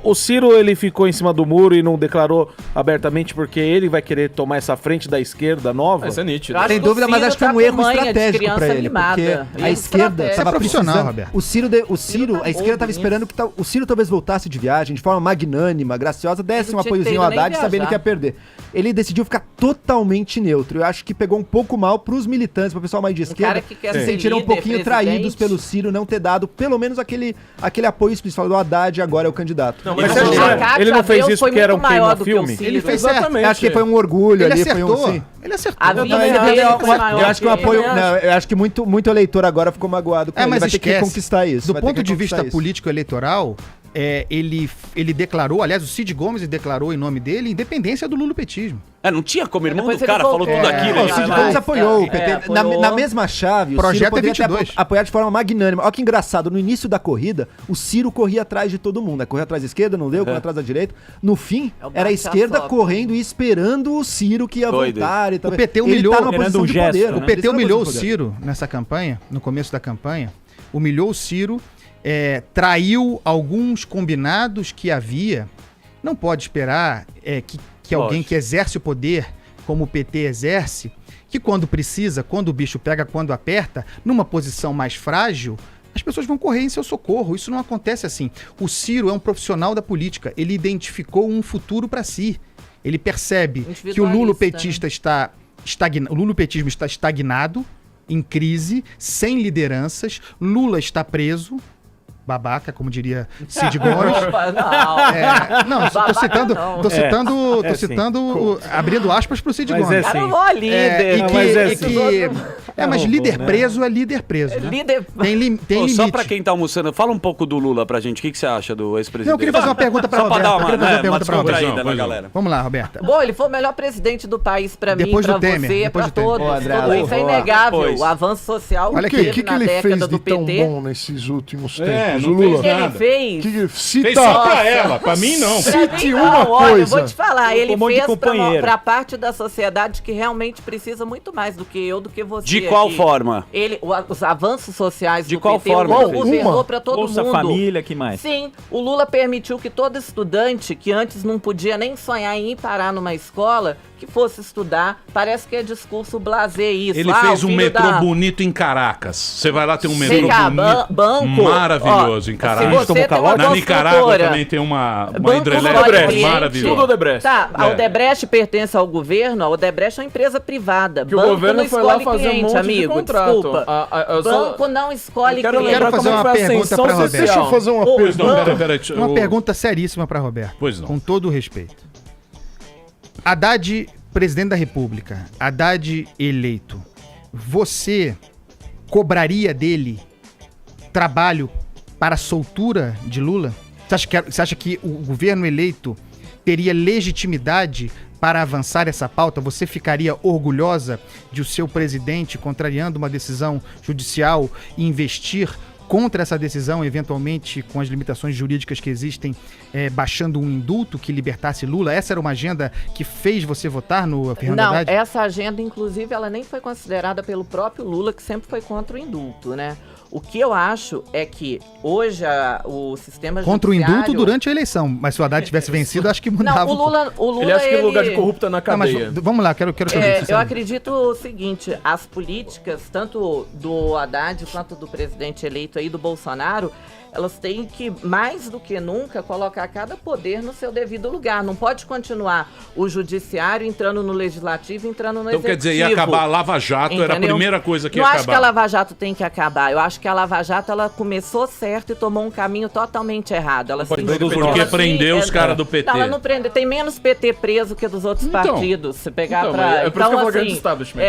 o Ciro ele ficou em cima do muro e não declarou abertamente porque ele vai querer tomar essa frente da esquerda nova? Isso é nítido. Eu acho Sem que o dúvida, mas Ciro acho que foi tá um erro com manha de estratégico criança pra ele, mimada. porque Erro a esquerda estratégico. estava profissional, precisando. Roberto. A esquerda estava esperando que o Ciro talvez voltasse de viagem de forma magnânima, graciosa, desse um não tinha que ter apoiozinho ao ido nem Haddad, sabendo viajar. que ia perder. Ele decidiu ficar totalmente neutro. Eu acho que pegou um pouco mal pros militantes, pro pessoal mais de esquerda, cara que quer se ser sentiram um líder, pouquinho presidente. traídos pelo Ciro não ter dado pelo menos aquele apoio explícito do Haddad, agora é o candidato. Não, Mas mas você acha A que Cátia ele não fez Abreu isso foi porque era um muito maior do que o queima-filme? Ciro. Ele fez Exatamente. Acho que foi um orgulho Ele ali, acertou. foi um sim. Ele acertou. A vida Não, ele dele deu foi maior eu acho que o que ele. apoio, não, eu acho que muito eleitor agora ficou magoado com ele. Mas Vai ter que esquece. conquistar isso. Do vai ter ponto que de vista conquistar isso. político-eleitoral, ele declarou, aliás, o Cid Gomes declarou em nome dele independência do lulopetismo. Não tinha como, irmão Depois do ele cara falou voltou. tudo aquilo. Não, o ele Cid vai Gomes lá. apoiou o PT. apoiou. Na mesma chave, o Projeto Ciro poderia ter 22. apoiado de forma magnânima. Olha que engraçado, no início da corrida, o Ciro corria atrás de todo mundo. Né? Corria atrás da esquerda, não deu, corria atrás da direita. No fim, É o era a esquerda bate-a-sopa. correndo e esperando o Ciro que ia Doido. voltar. E O PT humilhou, ele tá numa querendo posição um de gesto, poder. né? O PT Ele tá numa humilhou o posição de poder. Ciro nessa campanha, no começo da campanha, humilhou o Ciro, traiu alguns combinados que havia. Não pode esperar que alguém que exerce o poder, como o PT exerce, que quando precisa, quando o bicho pega, quando aperta, numa posição mais frágil, as pessoas vão correr em seu socorro. Isso não acontece assim. O Ciro é um profissional da política. Ele identificou um futuro para si. Ele percebe que o lulopetismo está estagnado, em crise, sem lideranças. Lula está preso. Babaca, como diria Cid Gomes. Opa, não. Não, tô Babaca citando, não. tô citando, É, tô sim. citando, abrindo aspas pro Cid Mas Gomes. é Cara, sim. não vou líder. Mas líder preso é líder preso. Né? Líder... Tem limite. Só pra quem tá almoçando, fala um pouco do Lula pra gente. O que você acha do ex-presidente? Não, eu queria fazer uma pergunta pra Só pra Roberta. dar Eu queria fazer uma uma pergunta pra Roberta. descontraída na Pois não. galera. Vamos lá, Roberta. Bom, ele foi o melhor presidente do país pra mim, Depois do pra Temer, você, depois pra do Temer. todos. Ô, André, Tudo isso é boa. inegável. Pois. O avanço social Olha que aqui, o teve que na ele fez década de do tão PT. bom nesses últimos tempos? não o fez Lula. O que ele nada. fez? Que cita Fez só pra ela, pra mim não. Cite Não, uma olha, eu coisa. vou te falar, ele Um monte de fez companheiro. pra parte da sociedade que realmente precisa muito mais do que eu, do que você. De qual aqui. forma? Os avanços sociais De do qual PT, forma o ele Lula fez? governou pra todo Bolsa mundo. Família, que mais? Sim, o Lula permitiu que todo estudante que antes não podia nem sonhar em ir parar numa escola, que fosse estudar. Parece que é discurso blasé isso. Ele fez um metrô bonito em Caracas. Você vai lá, tem um metrô Vem cá, bonito. banco. maravilhoso Ó, em Caracas. se você tem uma Na Nicarágua construtora, também tem uma Banco hidrelétrica Odebrecht. maravilhosa. Tudo Odebrecht. Tá, a É. Odebrecht pertence ao governo, a Odebrecht é uma empresa privada. Que o Banco governo não foi lá escolhe fazer um cliente, monte amigo, de contrato. desculpa. Eu só- Banco não escolhe Eu quero cliente. lembrar Quero fazer como uma foi a pergunta ascensão pra Roberto. social. Deixa eu fazer uma Pois não, pergunta. peraí. Uma pergunta seríssima para Roberto. Pois não. Com todo o respeito. Haddad, presidente da República, Haddad eleito, você cobraria dele trabalho para a soltura de Lula? Você acha que o governo eleito teria legitimidade para avançar essa pauta? Você ficaria orgulhosa de o seu presidente, contrariando uma decisão judicial, investir contra essa decisão, eventualmente com as limitações jurídicas que existem, baixando um indulto que libertasse Lula? Essa era uma agenda que fez você votar no Fernando Haddad? Não, essa agenda, inclusive, ela nem foi considerada pelo próprio Lula, que sempre foi contra o indulto, né? O que eu acho é que hoje o sistema Contra judiciário... o indulto durante a eleição, mas se o Haddad tivesse vencido, acho que mudava. Não, o Lula Ele acha que o lugar de corrupto é na cadeia. Mas, vamos lá, quero saber. Eu acredito o seguinte, as políticas, tanto do Haddad quanto do presidente eleito aí, do Bolsonaro, elas têm que, mais do que nunca, colocar cada poder no seu devido lugar. Não pode continuar o judiciário entrando no legislativo, entrando no executivo. Então quer dizer, ia acabar a Lava Jato, entendeu? era a primeira coisa que ia acabar. acabar. Não acho que a Lava Jato tem que acabar. Eu acho que a Lava Jato, ela começou certo e tomou um caminho totalmente errado. Ela Porque prendeu os caras do PT. Não, ela não prendeu. Tem menos PT preso que dos outros partidos. Se pegar é por isso que eu vou grande establishment.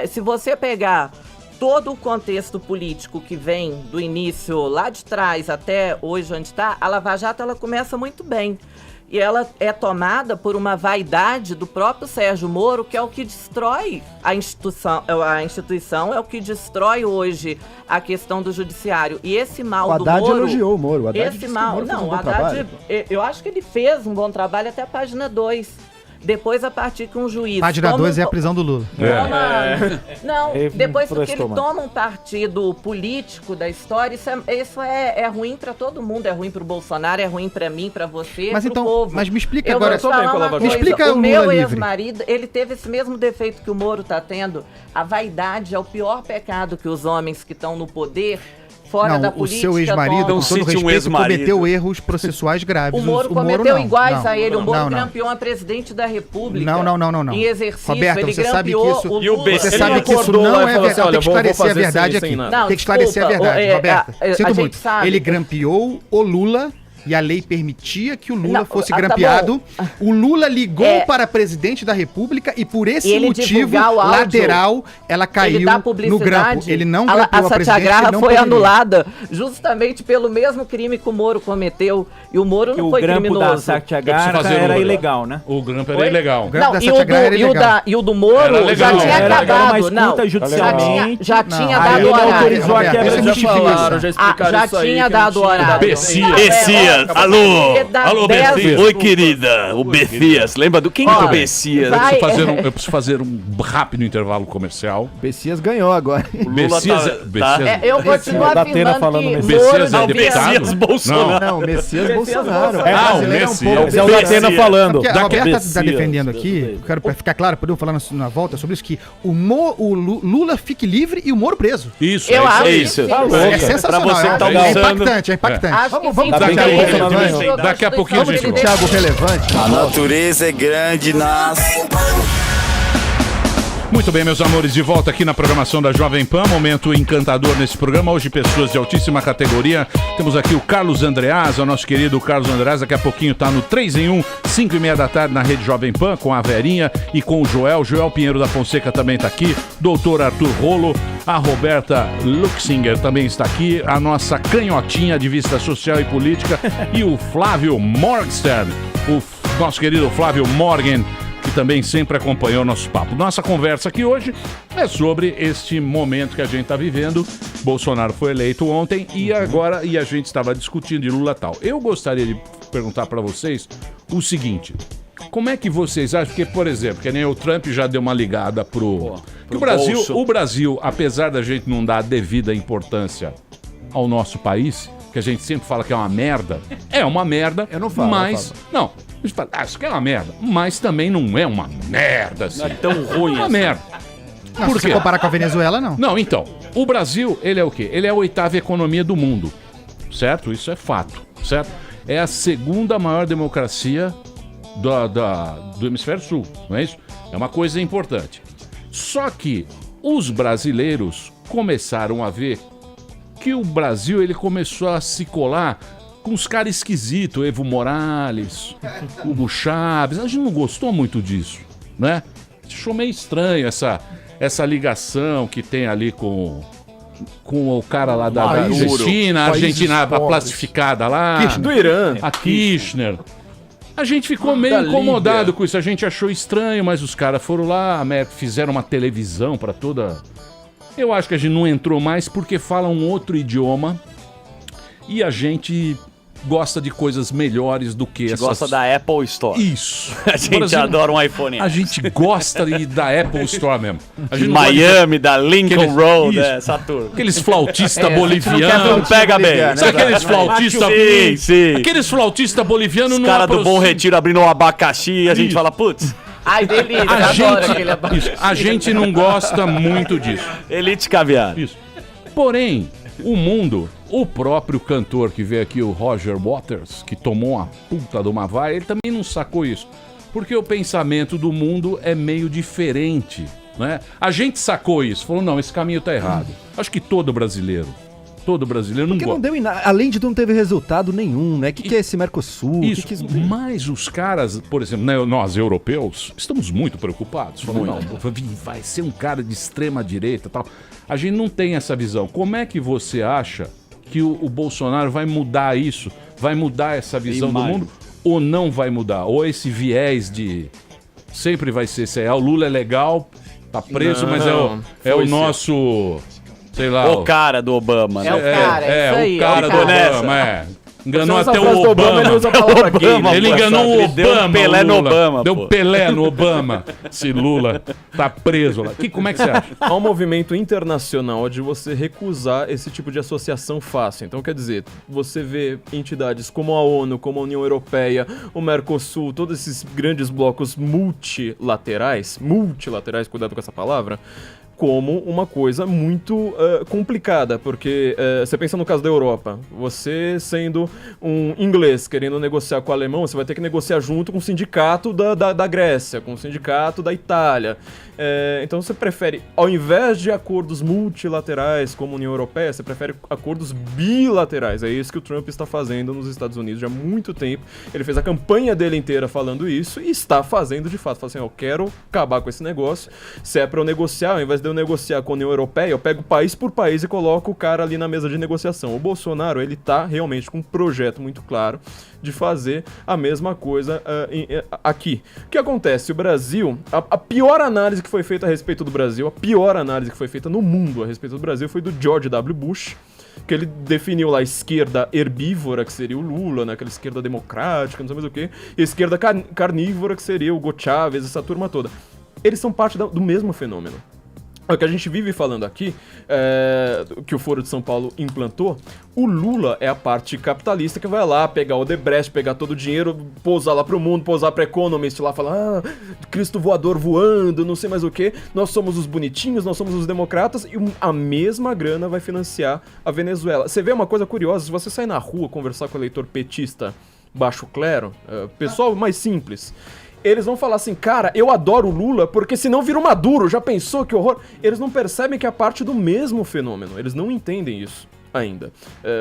se você pegar todo o contexto político que vem do início lá de trás até hoje onde está, a Lava Jato ela começa muito bem. E ela é tomada por uma vaidade do próprio Sérgio Moro, que é o que destrói a instituição, é o que destrói hoje a questão do judiciário. E esse mal do Moro... O Haddad elogiou o Moro. O Haddad esse mal, o Moro fez um bom Haddad, trabalho. eu acho que ele fez um bom trabalho até a página 2. Depois, a partir que um juiz... Página 2 é a prisão do Lula. Não, depois que ele toma um partido político da história, isso é ruim pra todo mundo. É ruim pro Bolsonaro, é ruim pra mim, pra você, mas pro então, povo. Mas me explica eu agora. Me explica o Lula meu livre. ex-marido, ele teve esse mesmo defeito que o Moro tá tendo. A vaidade é o pior pecado que os homens que estão no poder... Fora da política, o seu ex-marido, com todo respeito, cometeu erros processuais graves. O Moro cometeu iguais a ele. O Moro grampeou a presidente da República. Não. Em exercício, Roberto, ele você sabe que grampeou isso, o Lula. Você sabe que isso não é verdade. Tem que esclarecer a verdade aqui. Tem que esclarecer a verdade, Roberto. Sinto muito. Ele grampeou o Lula... E a lei permitia que o Lula fosse grampeado. O Lula ligou para presidente da República e por esse motivo lateral ela caiu no grampo. Ele não grampeou a presidente. A Satyagraha foi anulada justamente pelo mesmo crime que o Moro cometeu. E o Moro não foi criminoso. O grampo da Satyagraha era ilegal, né? O grampo era ilegal. O grampo da Satyagraha era ilegal. E o do Moro já tinha acabado. Já tinha dado horário. Já tinha dado horário. Bessias, alô, Bessias. Oi, querida, o Bessias. Lembra do quem é o Bessias? Eu preciso fazer um rápido intervalo comercial. Bessias ganhou agora. Eu continuo afirmando que Bessias é deputado? Messias Bolsonaro. Não, Messias Bolsonaro. O Messias. É o Datena falando. A Roberta está defendendo aqui, eu quero ficar claro, podemos falar na volta sobre isso, que o Lula fique livre e o Moro preso. Isso, eu acho isso. É sensacional. Pra você que tá é impactante, é impactante. Vamos daqui a pouquinho a gente volta. Thiago relevante. A natureza é grande, Muito bem, meus amores, de volta aqui na programação da Jovem Pan, momento encantador nesse programa, hoje pessoas de altíssima categoria, temos aqui o Carlos Andreasa, o nosso querido Carlos Andreasa, daqui a pouquinho tá no 3 em 1, 5:30 da tarde na Rede Jovem Pan, com a Verinha e com o Joel Pinheiro da Fonseca também tá aqui, doutor Arthur Rolo, a Roberta Luxinger também está aqui, a nossa canhotinha de vista social e política e o Flávio Morgenstern, o nosso querido Flávio Morgan, que também sempre acompanhou o nosso papo. Nossa conversa aqui hoje é sobre este momento que a gente está vivendo. Bolsonaro foi eleito ontem e a gente estava discutindo de Lula tal. Eu gostaria de perguntar para vocês o seguinte: como é que vocês acham que, por exemplo, que nem o Trump já deu uma ligada pro o Brasil, apesar da gente não dar a devida importância ao nosso país, que a gente sempre fala que é uma merda, Eu não falo. mas não. A gente fala, isso aqui é uma merda, mas também não é uma merda assim. Não é tão ruim É uma assim. merda. Não, Por se você quê? comparar com a Venezuela, não. Não, então, o Brasil, ele é o quê? Ele é a 8ª economia do mundo, certo? Isso é fato, certo? É a 2ª maior democracia do hemisfério sul, não é isso? É uma coisa importante. Só que os brasileiros começaram a ver que o Brasil, ele começou a se colar com os caras esquisitos, Evo Morales, Hugo Chávez. A gente não gostou muito disso, né? Achou meio estranho essa ligação que tem ali com o cara lá da Argentina, a Argentina classificada lá, do Irã, a Kirchner. A gente ficou meio incomodado com isso, a gente achou estranho, mas os caras foram lá, fizeram uma televisão para toda... Eu acho que a gente não entrou mais porque fala um outro idioma, e a gente gosta de coisas melhores do que A gente essas... gosta da Apple Store. Isso. A gente adora um iPhone. A gente gosta da Apple Store mesmo. A gente De não gosta Miami, da Lincoln Road, Isso. essa turma. Aqueles flautistas É, bolivianos. não pega bem. Sabe aqueles flautistas... Sim, sim. Aqueles flautistas bolivianos Os não caras do Bom aproximam. Retiro abrindo um abacaxi e a gente Isso. fala, putz... Ai, delícia, A adoro aquele gente, abacaxi. isso, a gente não gosta muito disso. Elite caviar. Isso. Porém, o mundo, o próprio cantor que veio aqui, o Roger Waters, que tomou uma puta de uma vaia, ele também não sacou isso. Porque o pensamento do mundo é meio diferente, né? A gente sacou isso, falou, não, esse caminho tá errado. Acho que todo brasileiro não Porque não gosta. deu em nada. Além de não teve resultado nenhum, né? O que é esse Mercosul? Isso, Que mas os caras, por exemplo, né, nós europeus, estamos muito preocupados. Falando, não, vai ser um cara de extrema direita e tal. A gente não tem essa visão. Como é que você acha que o Bolsonaro vai mudar isso? Vai mudar essa visão do mundo? Ou não vai mudar? Ou esse viés de... Sempre vai ser, o Lula é legal, tá preso, Não, mas é o foi nosso... Sei lá. O cara do Obama, né? É o cara, é isso aí, o cara é o do cara. Obama, Enganou Você usa até a frase o do Obama. Obama, ele usa a palavra gay, né? Ele enganou o Ele deu um Obama. Pelé o no Lula. Obama, Deu pô. Pelé no Obama. Esse Lula tá preso lá. Como é que você acha? Há um movimento internacional de você recusar esse tipo de associação fácil. Então, quer dizer, você vê entidades como a ONU, como a União Europeia, o Mercosul, todos esses grandes blocos multilaterais, cuidado com essa palavra, como uma coisa muito complicada, porque você pensa no caso da Europa, você sendo um inglês querendo negociar com o alemão, você vai ter que negociar junto com o sindicato da Grécia, com o sindicato da Itália. Então você prefere, ao invés de acordos multilaterais como a União Europeia, você prefere acordos bilaterais. É isso que o Trump está fazendo nos Estados Unidos já há muito tempo. Ele fez a campanha dele inteira falando isso e está fazendo de fato. Fala assim, eu quero acabar com esse negócio. Se é para eu negociar, ao invés de eu negociar com a União Europeia, eu pego país por país e coloco o cara ali na mesa de negociação. O Bolsonaro, ele tá realmente com um projeto muito claro de fazer a mesma coisa aqui. O que acontece? O Brasil, a pior análise que foi feita a respeito do Brasil, a pior análise que foi feita no mundo a respeito do Brasil foi do George W. Bush, que ele definiu lá a esquerda herbívora, que seria o Lula, né? Aquela esquerda democrática, não sei mais o que, e a esquerda carnívora, que seria o Hugo Chávez, essa turma toda. Eles são parte do mesmo fenômeno. O que a gente vive falando aqui, que o Foro de São Paulo implantou, o Lula é a parte capitalista que vai lá pegar o Odebrecht, pegar todo o dinheiro, pousar lá pro mundo, pousar pro Economist lá, falar, Cristo voador voando, não sei mais o que, nós somos os bonitinhos, nós somos os democratas, e a mesma grana vai financiar a Venezuela. Você vê uma coisa curiosa, se você sair na rua conversar com o eleitor petista baixo clero, pessoal mais simples, eles vão falar assim, cara, eu adoro o Lula porque senão vira o Maduro, já pensou que horror? Eles não percebem que é parte do mesmo fenômeno, eles não entendem isso ainda.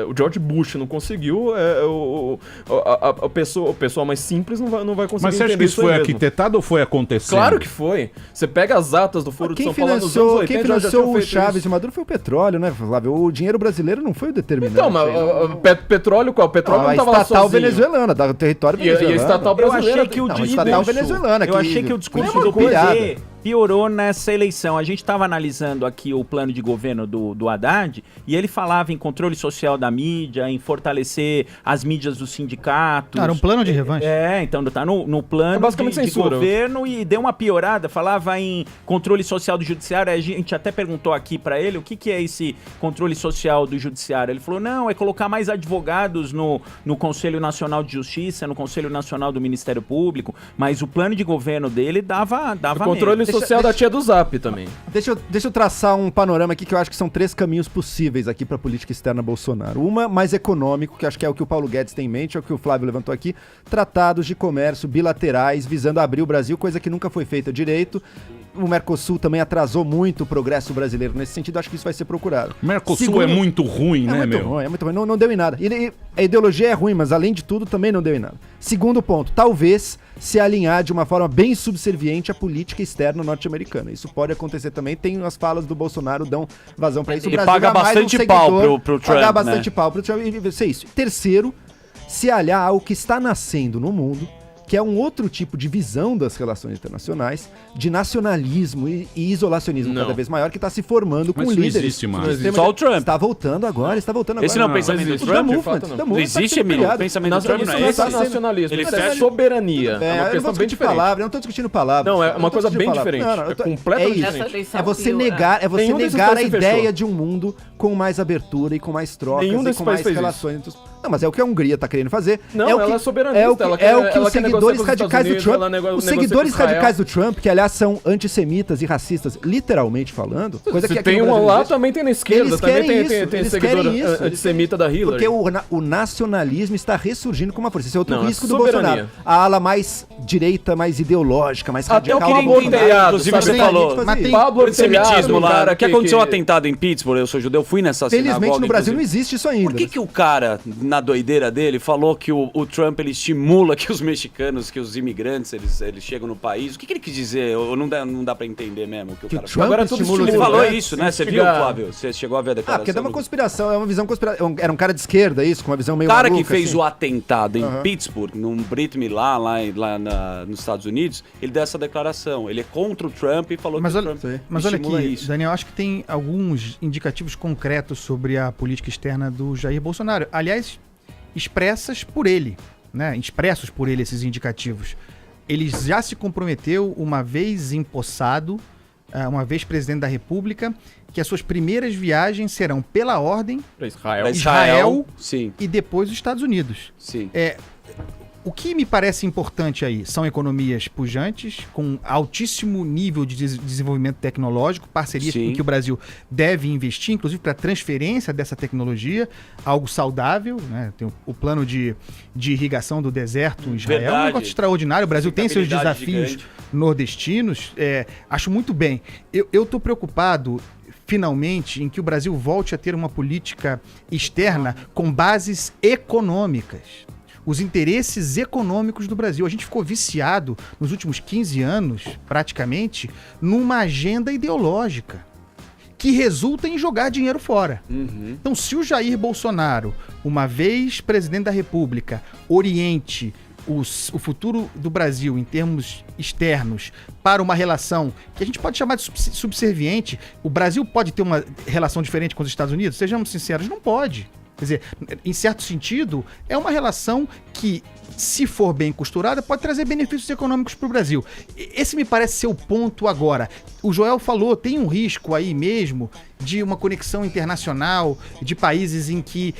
O George Bush não conseguiu, o pessoal mais simples não vai conseguir entender. Mas você acha que isso foi arquitetado ou foi acontecendo? Claro que foi. Você pega as atas do Foro de São Paulo nos anos 80, quem financiou o Chaves e Maduro foi o petróleo, né, Flávio? O dinheiro brasileiro não foi o determinante. Então, mas petróleo qual? O petróleo não tava lá sozinho. A estatal venezuelana, do território venezuelano. E a estatal brasileira. Eu achei que o discurso do PT piorou nessa eleição. A gente estava analisando aqui o plano de governo do Haddad e ele falava em controle social da mídia, em fortalecer as mídias dos sindicatos. Era um plano de revanche. Então tá no plano de governo e deu uma piorada. Falava em controle social do judiciário. A gente até perguntou aqui para ele o que é esse controle social do judiciário. Ele falou, não, é colocar mais advogados no Conselho Nacional de Justiça, no Conselho Nacional do Ministério Público, mas o plano de governo dele dava controle social da tia do Zap também. Deixa eu traçar um panorama aqui que eu acho que são 3 caminhos possíveis aqui para a política externa Bolsonaro. Uma mais econômico, que acho que é o que o Paulo Guedes tem em mente, é o que o Flávio levantou aqui, tratados de comércio bilaterais visando abrir o Brasil, coisa que nunca foi feita direito. O Mercosul também atrasou muito o progresso brasileiro nesse sentido, acho que isso vai ser procurado. O Mercosul é muito ruim, né, meu? É muito ruim, não deu em nada. E a ideologia é ruim, mas além de tudo também não deu em nada. Segundo ponto, talvez se alinhar de uma forma bem subserviente à política externa norte-americana. Isso pode acontecer também, tem as falas do Bolsonaro, dão vazão pra isso. Ele paga bastante pau pro Trump, pagar bastante pau pro Trump e ser isso. Terceiro, se aliar ao que está nascendo no mundo, que é um outro tipo de visão das relações internacionais, de nacionalismo e isolacionismo cada vez maior, que está se formando com Mas isso líderes. não existe mais. Só o Trump. Está voltando agora, Esse não é o pensamento do Trump? Não existe, Emílio. O pensamento do Trump não é esse. Nacionalismo, Ele isso fecha- é soberania. É uma eu não questão vou bem discutir diferente. palavra, eu não estou discutindo palavras. Não, é uma coisa bem palavras. diferente. Não, É completamente é isso. diferente. É você negar, Nenhum desses negar a países ideia fechou. de um mundo com mais abertura e com mais trocas Nenhum e desses com mais países fez relações. Não, mas é o que a Hungria está querendo fazer. Não, é o ela que, é soberanista, É o que, ela é quer- o que ela os quer negociar seguidores com os radicais do Estados Trump, Unidos, ela os negocia seguidores com Israel. radicais do Trump, que aliás são antissemitas e racistas, literalmente falando, coisa Se que aqui tem no um Brasil lá, existe. também tem na esquerda, Eles também querem tem isso, eles seguidor querem isso. antissemita da Hillary. Porque o nacionalismo está ressurgindo com uma força. Esse é outro Não, é risco do soberania. Bolsonaro. A ala mais direita, mais ideológica, mais Até o radical. Pablo do Bolsonaro. Telhado, Inclusive, sabe? você falou, Mas tem- Pablo antissemitismo Telhado, lá. cara Que aconteceu um atentado em Pittsburgh, eu sou judeu, fui nessa sinagoga. Felizmente no Brasil inclusive. não existe isso ainda. Por que o cara, na doideira dele, falou que o Trump ele estimula que os mexicanos, que os imigrantes, eles chegam no país? O que ele quis dizer? Ou não dá pra entender mesmo? Que o cara Trump Agora estimula ele os falou imigrantes? isso, né? Você viu, Instigar. Flávio? Você chegou a ver a declaração? Porque dá uma do- conspiração, é uma visão conspiração. Era um cara de esquerda, isso, com uma visão O meio cara que maluca, fez assim. o atentado em Aham. Pittsburgh, num Brit Milá, nos Estados Unidos, ele deu essa declaração. Ele é contra o Trump e falou Mas que olha, o Trump mas olha estimula aqui, isso. Daniel, acho que tem alguns indicativos concretos sobre a política externa do Jair Bolsonaro. Aliás, expressos por ele esses indicativos. Ele já se comprometeu, uma vez empossado, uma vez presidente da República, que as suas primeiras viagens serão pela ordem Pra Israel. Pra Israel, sim. e depois os Estados Unidos. Sim. O que me parece importante aí são economias pujantes, com altíssimo nível de desenvolvimento tecnológico, parcerias Sim. em que o Brasil deve investir, inclusive para transferência dessa tecnologia, algo saudável, né? Tem o plano de irrigação do deserto em Israel, é um Verdade. negócio extraordinário. O Brasil tem seus Sustentabilidade desafios gigante. nordestinos, acho muito bem. Eu estou preocupado finalmente em que o Brasil volte a ter uma política externa com bases econômicas. Os interesses econômicos do Brasil. A gente ficou viciado nos últimos 15 anos, praticamente, numa agenda ideológica que resulta em jogar dinheiro fora. Então, se o Jair Bolsonaro, uma vez presidente da República, oriente o futuro do Brasil em termos externos para uma relação que a gente pode chamar de subserviente, o Brasil pode ter uma relação diferente com os Estados Unidos? Sejamos sinceros, não pode. Quer dizer, em certo sentido, é uma relação que, se for bem costurada, pode trazer benefícios econômicos para o Brasil. Esse me parece ser o ponto agora. O Joel falou, tem um risco aí mesmo de uma conexão internacional de países em que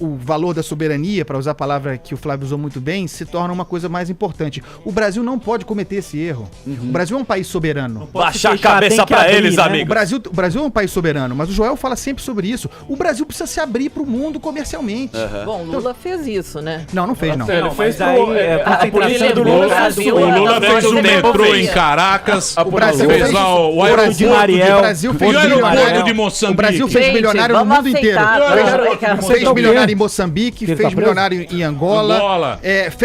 o valor da soberania, para usar a palavra que o Flávio usou muito bem, se torna uma coisa mais importante. O Brasil não pode cometer esse erro. O Brasil é um país soberano. Baixar a cabeça pra eles, amigo. O Brasil é um país soberano, mas o Joel fala sempre sobre isso. O Brasil precisa se abrir para o mundo comercialmente. Bom, Lula fez isso, né? Não fez, não. Ele fez mas aí, a política do Lula. O Lula fez o metrô em Caracas, O Brasil fez lá o aeroporto de Mariel, o Brasil fez e o aeroporto milionário. de Moçambique. O Brasil fez Gente, milionário no vamos mundo inteiro. aceitar, Fez milionário em Moçambique, Ele fez tá milionário em Angola. Angola.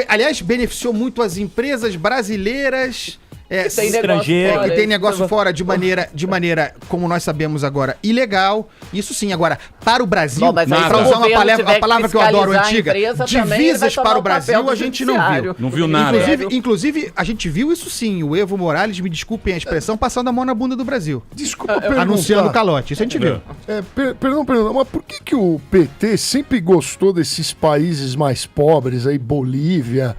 Aliás, beneficiou muito as empresas brasileiras. Tem Estrangeiro. negócio Que fora, tem negócio fora de maneira, como nós sabemos agora, ilegal. Isso sim, agora, para o Brasil, Bom, mas aí para se o usar uma governo tiver que palavra que eu adoro, fiscalizar a antiga, empresa também, ele vai divisas tomar para o o papel Brasil, do a gente não viu. judiciário. Não viu nada. Inclusive, a gente viu isso sim, o Evo Morales, me desculpem a expressão, passando a mão na bunda do Brasil. Desculpa perguntar. Anunciando o calote, isso a gente viu. Perdão, mas por que o PT sempre gostou desses países mais pobres aí, Bolívia,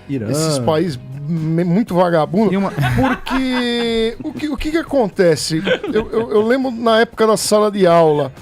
Irã. esses países muito vagabundos? E uma- Porque o que acontece? Eu lembro na época da sala de aula,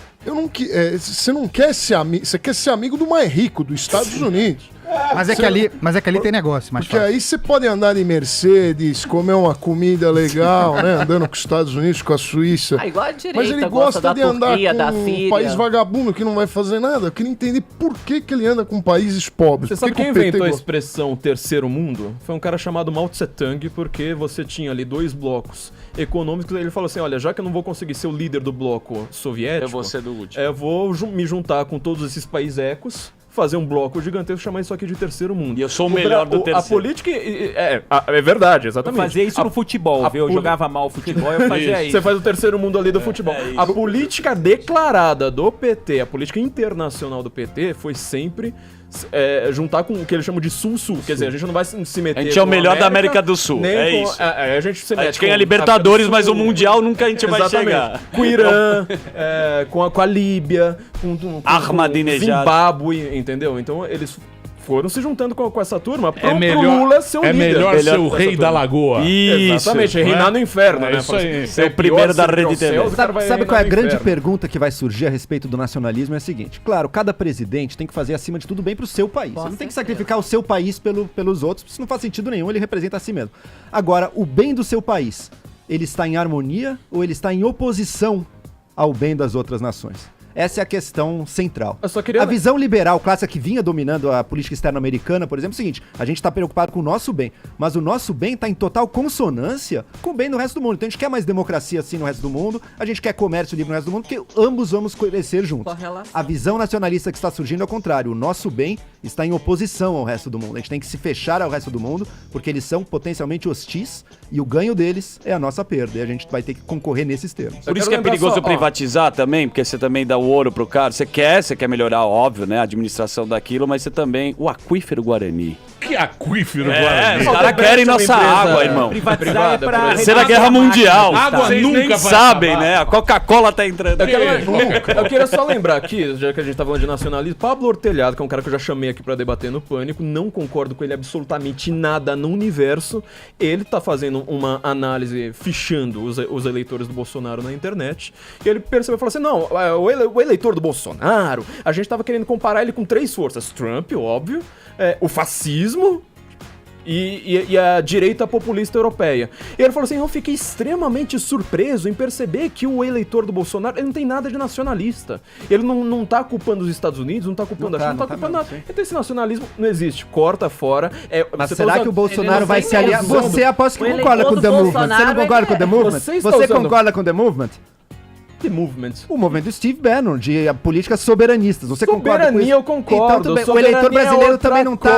você não quer ser amigo, você quer ser amigo do mais rico, dos Estados Unidos. Mas é que ali tem negócio, mais Porque fácil. aí você pode andar de Mercedes, comer uma comida legal, né? Andando com os Estados Unidos, com a Suíça. Ah, igual a direita Mas ele gosta gosta da de andar Turquia, com da um Síria. país vagabundo que não vai fazer nada. Eu queria entender por que ele anda com países pobres. Você Por sabe que quem o PT inventou a gosta? expressão terceiro mundo? Foi um cara chamado Mao Tse Tung, porque você tinha ali dois blocos econômicos, aí ele falou assim, olha, já que eu não vou conseguir ser o líder do bloco soviético, Eu vou ser do último. eu vou me juntar com todos esses países ecos, fazer um bloco gigantesco, chamar isso aqui de terceiro mundo. E eu sou o melhor do A terceiro. política é verdade, Eu exatamente. fazia isso no futebol, viu? Eu jogava mal futebol, eu fazia isso. Você faz o terceiro mundo ali do futebol. isso. A política declarada do PT, a política internacional do PT foi sempre juntar com o que eles chamam de Sul-Sul. Quer dizer, a gente não vai se meter. A gente é o melhor da América do Sul. Nem isso. A gente se mete. A gente ganha Libertadores, mas o Mundial nunca a gente vai chegar. Com o Irã, com a Líbia, com Zimbábue, entendeu? Então eles foram se juntando com essa turma pro Lula ser o líder. Melhor ser o rei da lagoa. Isso. Exatamente, reinar no inferno, né? Isso aí. Ser o primeiro da rede TV. Sabe qual é a grande pergunta que vai surgir a respeito do nacionalismo? É a seguinte: claro, cada presidente tem que fazer acima de tudo bem pro seu país. Você não tem que sacrificar o seu país pelos outros, isso não faz sentido nenhum, ele representa a si mesmo. Agora, o bem do seu país, ele está em harmonia ou ele está em oposição ao bem das outras nações? Essa é a questão central. A visão liberal clássica que vinha dominando a política externa americana, por exemplo, é o seguinte: a gente está preocupado com o nosso bem, mas o nosso bem está em total consonância com o bem do resto do mundo. Então a gente quer mais democracia assim no resto do mundo, a gente quer comércio livre no resto do mundo, porque ambos vamos crescer juntos. A visão nacionalista que está surgindo é o contrário. O nosso bem está em oposição ao resto do mundo. A gente tem que se fechar ao resto do mundo, porque eles são potencialmente hostis e o ganho deles é a nossa perda. E a gente vai ter que concorrer nesses termos. Por isso que é perigoso privatizar também, porque você também dá o ouro pro cara. Você quer melhorar, óbvio, né? A administração daquilo, mas você também... O aquífero Guarani. Que aquífero Guarani? Os caras querem nossa água, irmão. Privatizar é pra... Terceira Guerra Mundial. Água nunca vai sabem, acabar. né? A Coca-Cola tá entrando. Eu queria só lembrar aqui, já que a gente tá falando de nacionalismo, Pablo Ortelhado, que é um cara que eu já chamei aqui pra debater no Pânico, não concordo com ele absolutamente nada no universo. Ele tá fazendo uma análise fichando os eleitores do Bolsonaro na internet, e ele percebeu e falou assim: não, o eleitor do Bolsonaro, a gente tava querendo comparar ele com 3 forças: Trump, óbvio, o fascismo e a direita populista europeia. E ele falou assim: eu fiquei extremamente surpreso em perceber que o eleitor do Bolsonaro, ele não tem nada de nacionalista. Ele não tá culpando os Estados Unidos, não tá culpando a China, não tá culpando nada. Então esse nacionalismo não existe, corta fora. Mas será que o Bolsonaro vai se aliar? Você aposta que concorda com o The Movement. Você não concorda com o The Movement? Você concorda com o The Movement? The Movement. O movimento do Steve Bannon, de políticas soberanistas. Você concorda com isso? Eu concordo. Então, o eleitor brasileiro também não tá...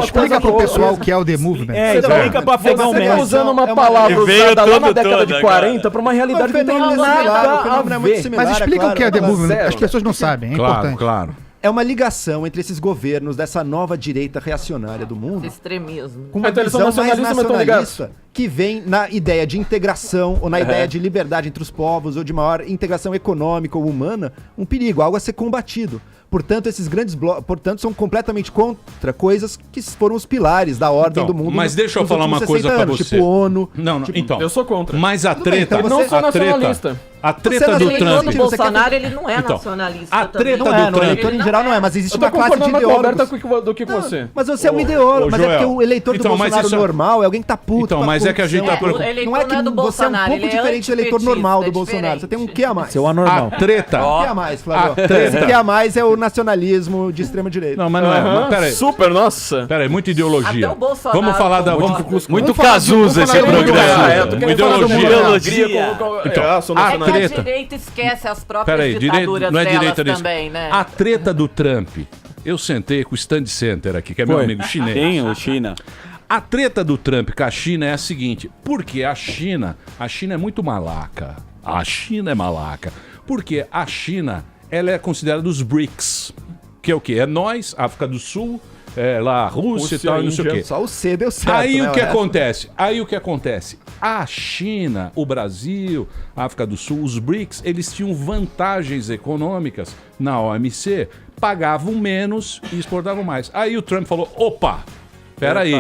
Explica pro pessoal o que é o The Movement. Explica pro afegão mesmo. Você tá usando uma palavra usada lá na década de 40 pra uma realidade que não tem nada a ver. Mas explica o que é The Movement. As pessoas não sabem, é importante. Claro. É uma ligação entre esses governos dessa nova direita reacionária do mundo. Extremismo. Com uma visão mais nacionalista que vem na ideia de integração ou na ideia de liberdade entre os povos ou de maior integração econômica ou humana, um perigo, algo a ser combatido. Portanto, esses grandes blocos, são completamente contra coisas que foram os pilares da ordem do mundo. Mas deixa eu falar uma coisa pra você. Tipo ONU. Então. Eu sou contra. Mas a treta, eu não sou nacionalista. A treta do Trump. O Bolsonaro, ele não é nacionalista. A treta do Trump. Trump. Eleitor em geral não é, mas existe uma classe de ideólogos. Do que você. Mas você é um ideólogo. Mas é porque o eleitor do Bolsonaro normal é alguém que tá puto. Então, mas é que a gente tá preocupado. Não é que você é um pouco diferente do eleitor normal do Bolsonaro. Você tem um que a mais. Seu anormal. A treta. O que a mais, Flávio? Esse que a mais é o nacionalismo de extrema direita. Não, mas não é. Peraí. Super, nossa. Peraí, muita ideologia. Até o Bolsonaro. Vamos falar da. Muito Cazuza esse programa. Ideologia. A direita esquece as próprias ditaduras delas também, né? A treta do Trump. Eu sentei com o Stand Center aqui, que é meu amigo chinês. Sim, o China. A treta do Trump com a China é a seguinte: porque a China é muito malaca. A China é malaca. Porque a China, ela é considerada dos BRICS. Que é o quê? É nós, África do Sul, lá, Rússia e tal, e não sei o quê. Só o C deu certo. Aí o que acontece? A China, o Brasil, a África do Sul, os BRICS, eles tinham vantagens econômicas na OMC, pagavam menos e exportavam mais. Aí o Trump falou: opa, peraí,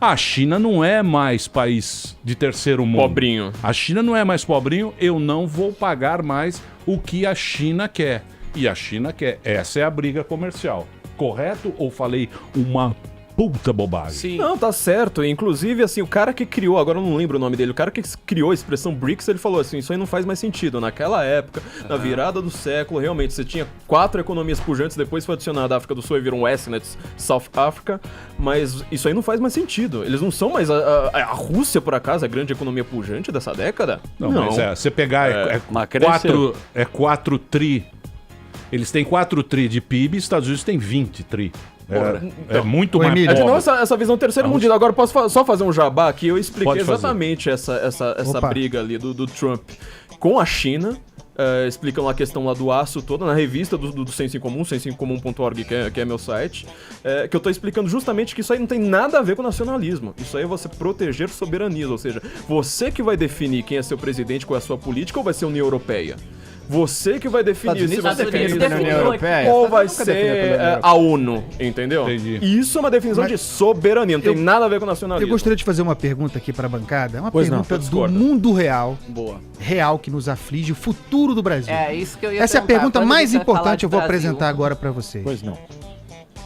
a China não é mais país de terceiro mundo. Pobrinho. A China não é mais pobrinho, eu não vou pagar mais o que a China quer. E a China quer. Essa é a briga comercial. Correto ou falei uma puta bobagem? Sim. Não, tá certo. Inclusive, assim, o cara que criou, agora eu não lembro o nome dele, o cara que criou a expressão BRICS, ele falou assim: isso aí não faz mais sentido. Naquela época, na virada do século, realmente, você tinha 4 economias pujantes, depois foi adicionada a África do Sul e virou Westnet, South Africa, mas isso aí não faz mais sentido. Eles não são mais a Rússia, por acaso, a grande economia pujante dessa década? Não. Mas você pegar 4 tri. Eles têm 4 tri de PIB, Estados Unidos tem 20 tri. É muito mais pobre. De novo, essa visão terceiro mundista. Agora, posso só fazer um jabá aqui? Eu expliquei exatamente essa briga ali do Trump com a China. explicam lá a questão lá do aço toda, na revista do Senso em Comum, sensoemcomum.org, que é meu site, que eu tô explicando justamente que isso aí não tem nada a ver com nacionalismo. Isso aí é você proteger soberanias, ou seja, você que vai definir quem é seu presidente, qual é a sua política, ou vai ser a União Europeia? Você que vai definir se você quer União Europeia ou vai ser a ONU, entendeu? Entendi. Isso é uma definição de soberania, não tem nada a ver com nacionalismo. Eu gostaria de fazer uma pergunta aqui para a bancada. É uma Pois pergunta não, eu do discordo. mundo real. Boa. Real que nos aflige, o futuro do Brasil. É, isso que eu ia Essa é a perguntar, pergunta quando mais você vai falar importante de eu vou Brasil. apresentar agora para vocês. Pois não.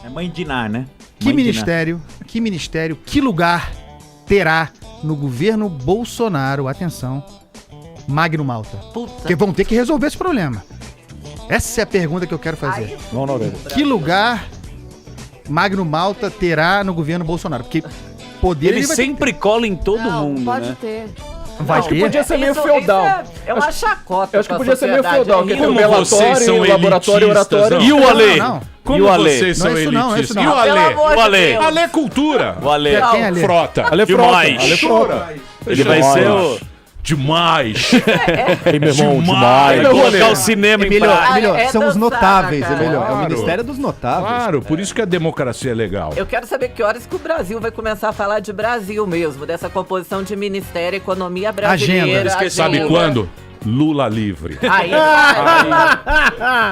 É mãe de Ná, né? Que ministério, que lugar terá no governo Bolsonaro, atenção, Magno Malta? Porque vão ter que resolver esse problema. Essa é a pergunta que eu quero fazer. Mão na orelha. Que lugar Magno Malta terá no governo Bolsonaro? Porque poder Ele vai sempre cola em todo mundo, Pode né? ter. Vai Acho que ter? podia ser meio feudal. É uma chacota. Eu acho que pra podia ser meio sociedade. feudal, que tem um Como vocês relatório, são um laboratório, elitistas, oratório. não. E o Ale? Não. Como E o Ale? vocês são Não é isso não, é isso elitistas? não. E o Pelo Ale? amor de O Ale? Deus. Ale Cultura. O Ale. Quem é Ale? Frota. Ale Frota. Demais. Ale Frota. Ele vai ser o... Demais. Ei, meu irmão, Demais. Vai colocar o cinema em Emílio, prática. Emílio, é são os dançar, notáveis, cara. Emílio. É o Claro. Ministério dos Notáveis. Claro, por isso que a democracia é legal. Eu quero saber que horas que o Brasil vai começar a falar de Brasil mesmo, dessa composição de Ministério, Economia Brasileira. Agenda. Sabe quando? Lula livre. Aí,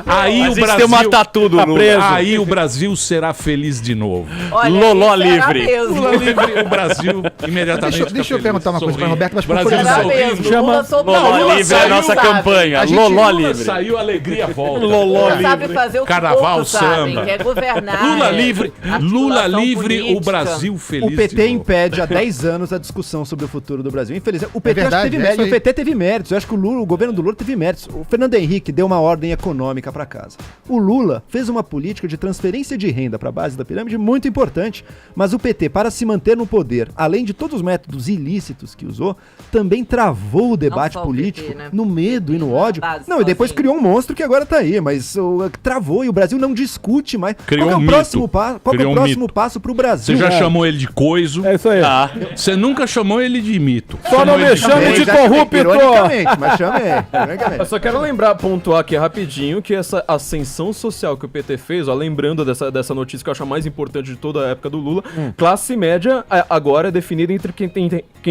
Aí Mas o isso Brasil tem uma tatu do Lula. Aí o Brasil será feliz de novo. olha, Loló isso era livre. mesmo. Lula livre, o Brasil imediatamente. Deixa eu fica perguntar uma feliz, coisa pra sorri. Roberto, mas Brasil por Era favor. mesmo. Lula soube Loló Lula livre é a saiu, nossa sabe? campanha. gente- Loló Lula livre. saiu, a alegria volta. Loló Lula sabe livre. fazer o que Carnaval, poucos sabem, samba. que é governar. Lula é livre, articulação Lula livre, o política. Brasil feliz. O PT de novo. impede há 10 anos a discussão sobre o futuro do Brasil. Infelizmente, o PT acho verdade, que teve é isso méritos. O aí. PT teve méritos. Eu acho que o governo do Lula teve méritos. O Fernando Henrique deu uma ordem econômica para casa. O Lula fez uma política de transferência de renda para a base da pirâmide muito importante. Mas o PT, para se manter no poder, além de todos os métodos ilícitos que usou, também travou o debate só o político PT, né? no medo e no ódio. base Não, e depois sozinho. criou um monstro que agora tá aí, mas travou e o Brasil não discute mais. Criou Qual que é um o mito. próximo passo? Qual que é Criou o um próximo mito. passo pro Brasil? Você já chamou ele de coiso. É isso aí. Tá. Você nunca chamou ele de mito. Só não Chamou ele me chame coiso. de Já chamei, corrupto. Ironicamente, mas chamei. Eu Ironicamente. só quero lembrar, pontuar aqui rapidinho, que essa ascensão social que o PT fez, ó, lembrando dessa notícia que eu acho a mais importante de toda a época do Lula, classe média agora é definida entre quem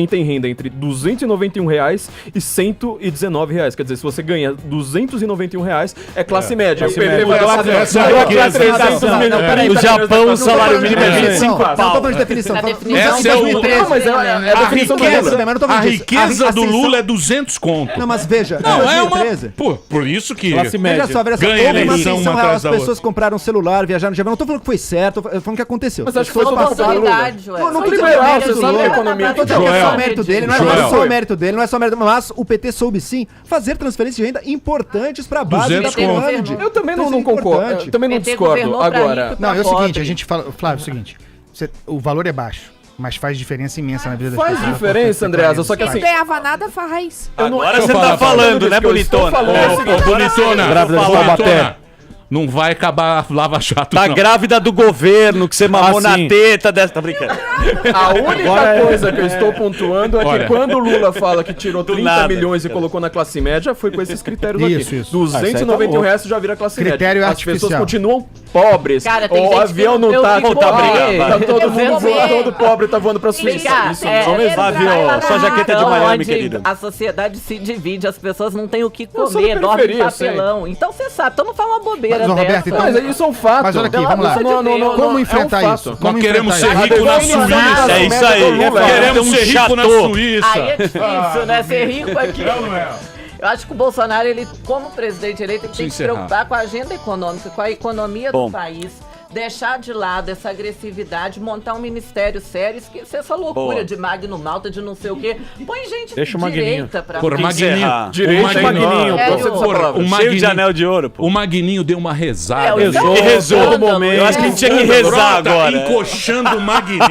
tem renda entre R$291 e R$119. Quer dizer, se você ganha R$291, é classe média. O PT vai lá Essa é a riqueza. 300 milhões. No Japão, o salário mínimo é Definição. 25 Não, tô pau. falando de definição. Na Tô- definição Essa é o- 2013. Não, mas é a A definição do riqueza, Lula. mas não tô a falando disso. riqueza do ascensão- Lula é 200 conto. Não, mas veja, Não, é uma... 2013. Por isso que... Classe média. Veja só, veja só, Ganha houve uma eleição ascensão uma real, atrás as da pessoas outra. compraram celular, viajaram no Japão. Não tô falando que foi certo, tô falando que aconteceu. Mas acho que As foi pessoas só passaram- Oportunidade, ué. Não, não Foi tô liberal, dizendo você que sabe Lula- a economia. Não tô dizendo que é só Joel. mérito dele, não é Joel. só mérito dele, não é só mérito, mas o PT soube sim fazer transferências de renda importantes pra base da 200 conto. pirâmide. Eu também Então, não isso é concordo. importante. Eu também não PT discordo. governou pra Agora, rico. Não, é o Pobre. seguinte, a gente fala... Flávio, é o seguinte. O valor é baixo, mas faz diferença imensa na vida das faz pessoas. diferença, Andreasa, só que Quem assim... ganhava nada, faz raiz. Agora Deixa você eu tá falar, falando, né, que eu estou bonitona? falando é o seguinte, Bonitona, Grávida de Bonitona, Taubaté. não vai acabar a Lava Jato, Tá não. grávida do governo, que você mamou na sim. teta dessa... Tá brincando. A única coisa que eu estou pontuando é que Olha. quando o Lula fala que tirou 30 nada. milhões e colocou na classe média, foi com esses critérios Isso, aqui. isso. R$291 já vira classe Critério média. As artificial. pessoas continuam pobres. Cara, tem o gente avião que não eu tá... vi tá comer. tá todo Eu mundo vi comer. todo pobre tá voando pra Suíça. Isso não mesmo? Fábio, sua jaqueta é de Miami, onde querido. a sociedade se divide, as pessoas não têm o que Eu sou comer, da dormem em periferia, eu sei. papelão. Então você sabe, então não fala uma bobeira Mas, ô, dessa. Roberto, então- Mas isso é um fato. Mas olha aqui, Pelo vamos lá. amor de Deus. Como é um enfrentar fato. isso? Nós Como queremos ser enfrentar isso? ricos na Definição Suíça. da É isso média aí. do Lula. Queremos Um ser ricos na chateau. Suíça. Aí é difícil, né? Ser rico aqui. Eu acho que o Bolsonaro, ele, como presidente eleito, ele tem que se encerrar. preocupar com a agenda econômica, com a economia Bom. do país. Deixar de lado essa agressividade, montar um ministério sério, esquecer essa loucura Boa. de Magno Malta, de não sei o quê. Põe gente Deixa o Magninho. direita pra Por frente. Magninho. encerrar. Direito, O Magninho. É, Você eu- precisa falar. O Cheio de Magninho, anel de ouro, pô. o Magninho deu uma rezada. É, Rezou, rezou. Eu acho que a gente tinha que rezar agora. Encoxando o Magninho.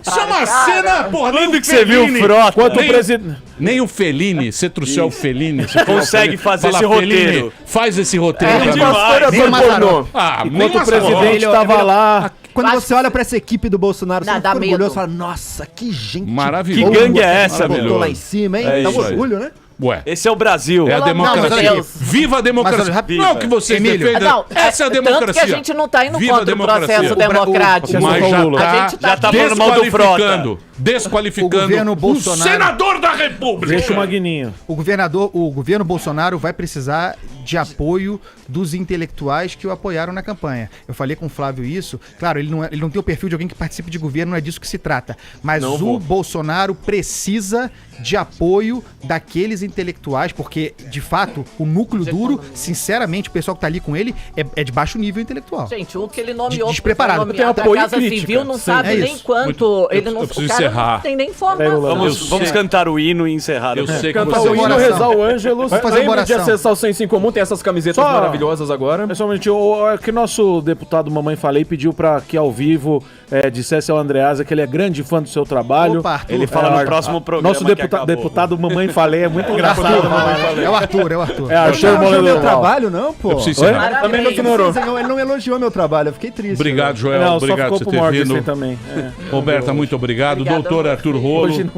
Isso é uma cena, porra. nem Quando o que você viu o Fellini- Frota? Quanto o Nem- presidente... Nem o Fellini, você trouxer o Fellini, você Consegue fazer esse Fellini, roteiro. Faz esse roteiro. pra De mim. pastor Nem é Mazzaropi. pornô. Ah, nem Enquanto o Mazzaropi. presidente tava lá... Quando Eu acho você olha pra essa equipe do Bolsonaro, você Não, fica dá medo. orgulhoso e fala, nossa, que gente Maravilhoso. Que gangue é boa essa, botou meu? lá em cima, hein? É Dá um isso aí. orgulho, né? Ué. Esse é o Brasil. É a democracia. Viva a democracia. Não que você defenda. Essa é a democracia. Tanto que a gente não tá indo Viva contra o processo democrático. Mas já tá desqualificando o Bolsonaro, senador da República. Deixa o Magninho. O governo Bolsonaro vai precisar de apoio dos intelectuais que o apoiaram na campanha. Eu falei com o Flávio isso. Claro, ele não tem o perfil de alguém que participe de governo, não é disso que se trata. Mas Bolsonaro precisa de apoio daqueles intelectuais, porque, de fato, o núcleo duro, sinceramente, o pessoal que tá ali com ele é de baixo nível intelectual. Gente, o que ele nomeou despreparado. Tem apoio da Casa Civil não sabe nem quanto. Ele não, preciso encerrar. Não tem nem formação. Vamos cantar o hino e encerrar. Eu sei que cantar o hino, rezar o Ângelus. Vamos fazer uma oração. De acessar o Senso em Comum, tem essas camisetas maravilhosas agora. Pessoalmente, o que nosso deputado Mamãe Falei pediu pra que ao vivo dissesse ao Andreasa que ele é grande fã do seu trabalho. Opa, ele fala no próximo programa. Nosso deputado Mamãe Falei é muito engraçado. É o Arthur. Arthur não elogiou meu trabalho, não, pô. Também não ignorou. Ele não elogiou meu trabalho, eu fiquei triste. Obrigado, Joel. Obrigado por você ter vindo. Também. Roberta, muito obrigado. Doutor Arthur Rolo. Hoje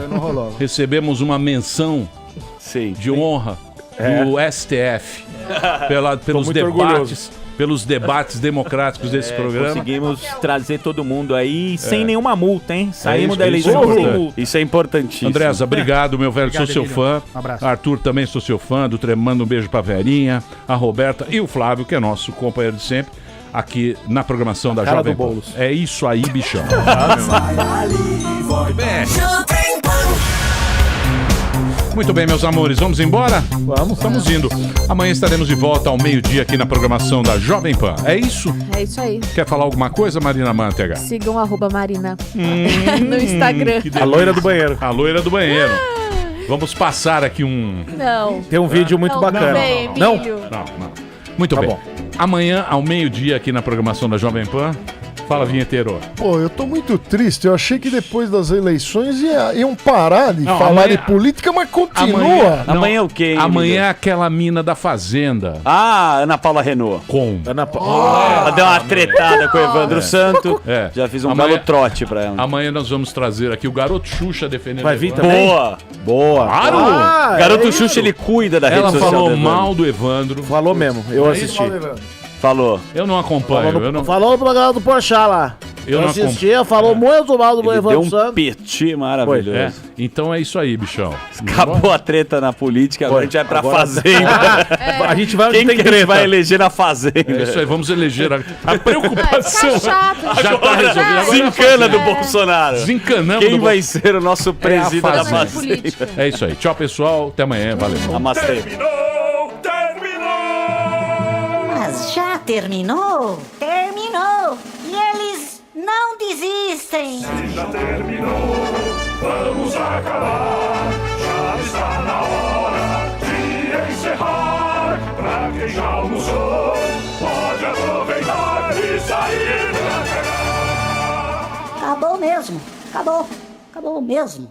não rolou. Recebemos uma menção de honra do STF pelos debates democráticos desse programa. Conseguimos trazer todo mundo aí sem nenhuma multa, hein? Saímos da eleição sem multa. Isso é importantíssimo. Andresa, obrigado, meu velho, sou seu fã. Um abraço. Arthur, também sou seu fã. Do Tremando, um beijo pra Verinha, a Roberta e o Flávio, que é nosso companheiro de sempre, aqui na programação da Jovem Pan. É isso aí, bichão. Muito bem, meus amores, vamos embora? Vamos. Estamos indo. Amanhã estaremos de volta ao meio-dia aqui na programação da Jovem Pan. É isso? É isso aí. Quer falar alguma coisa, Marina Mantega? Sigam @Marina no Instagram. A loira do banheiro. A loira do banheiro. Vamos passar aqui Não. Tem um vídeo muito bacana. Não? Não. Muito bem. Bom. Amanhã, ao meio-dia, aqui na programação da Jovem Pan. Fala, vinheteiro. Pô, eu tô muito triste. Eu achei que depois das eleições iam parar de falar de política, mas continua. Amanhã o quê, hein? Amanhã é aquela mina da Fazenda. Ah, Ana Paula Renault. Ela deu uma tretada com o Evandro Santo. Já fiz um belo trote pra ela. Amanhã nós vamos trazer aqui o Garoto Xuxa defendendo. Vai vir também? Boa. Claro! Garoto Xuxa, ele cuida da rede social. Ela falou mal do Evandro. Falou mesmo, eu assisti. Falou. Eu não acompanho. Falou no programa do Porchat lá. Eu não assistia, falou muito mal do Evandro Santos. Deu um peti maravilhoso. Então é isso aí, bichão. Acabou a treta na política, agora a gente vai pra Fazenda. A gente vai Quem que a gente vai eleger na Fazenda? É isso aí, vamos eleger a preocupação. Chato. Tá resolvido. Desencana do Bolsonaro. Desencanamos Quem vai ser o nosso presidente da Fazenda? É isso aí. Tchau, pessoal. Até amanhã. Valeu. Namastê. Mas já terminou? Terminou! E eles não desistem! Se já terminou, vamos acabar. Já está na hora de encerrar. Pra quem já almoçou, pode aproveitar e sair pra cá. Acabou mesmo! Acabou! Acabou mesmo!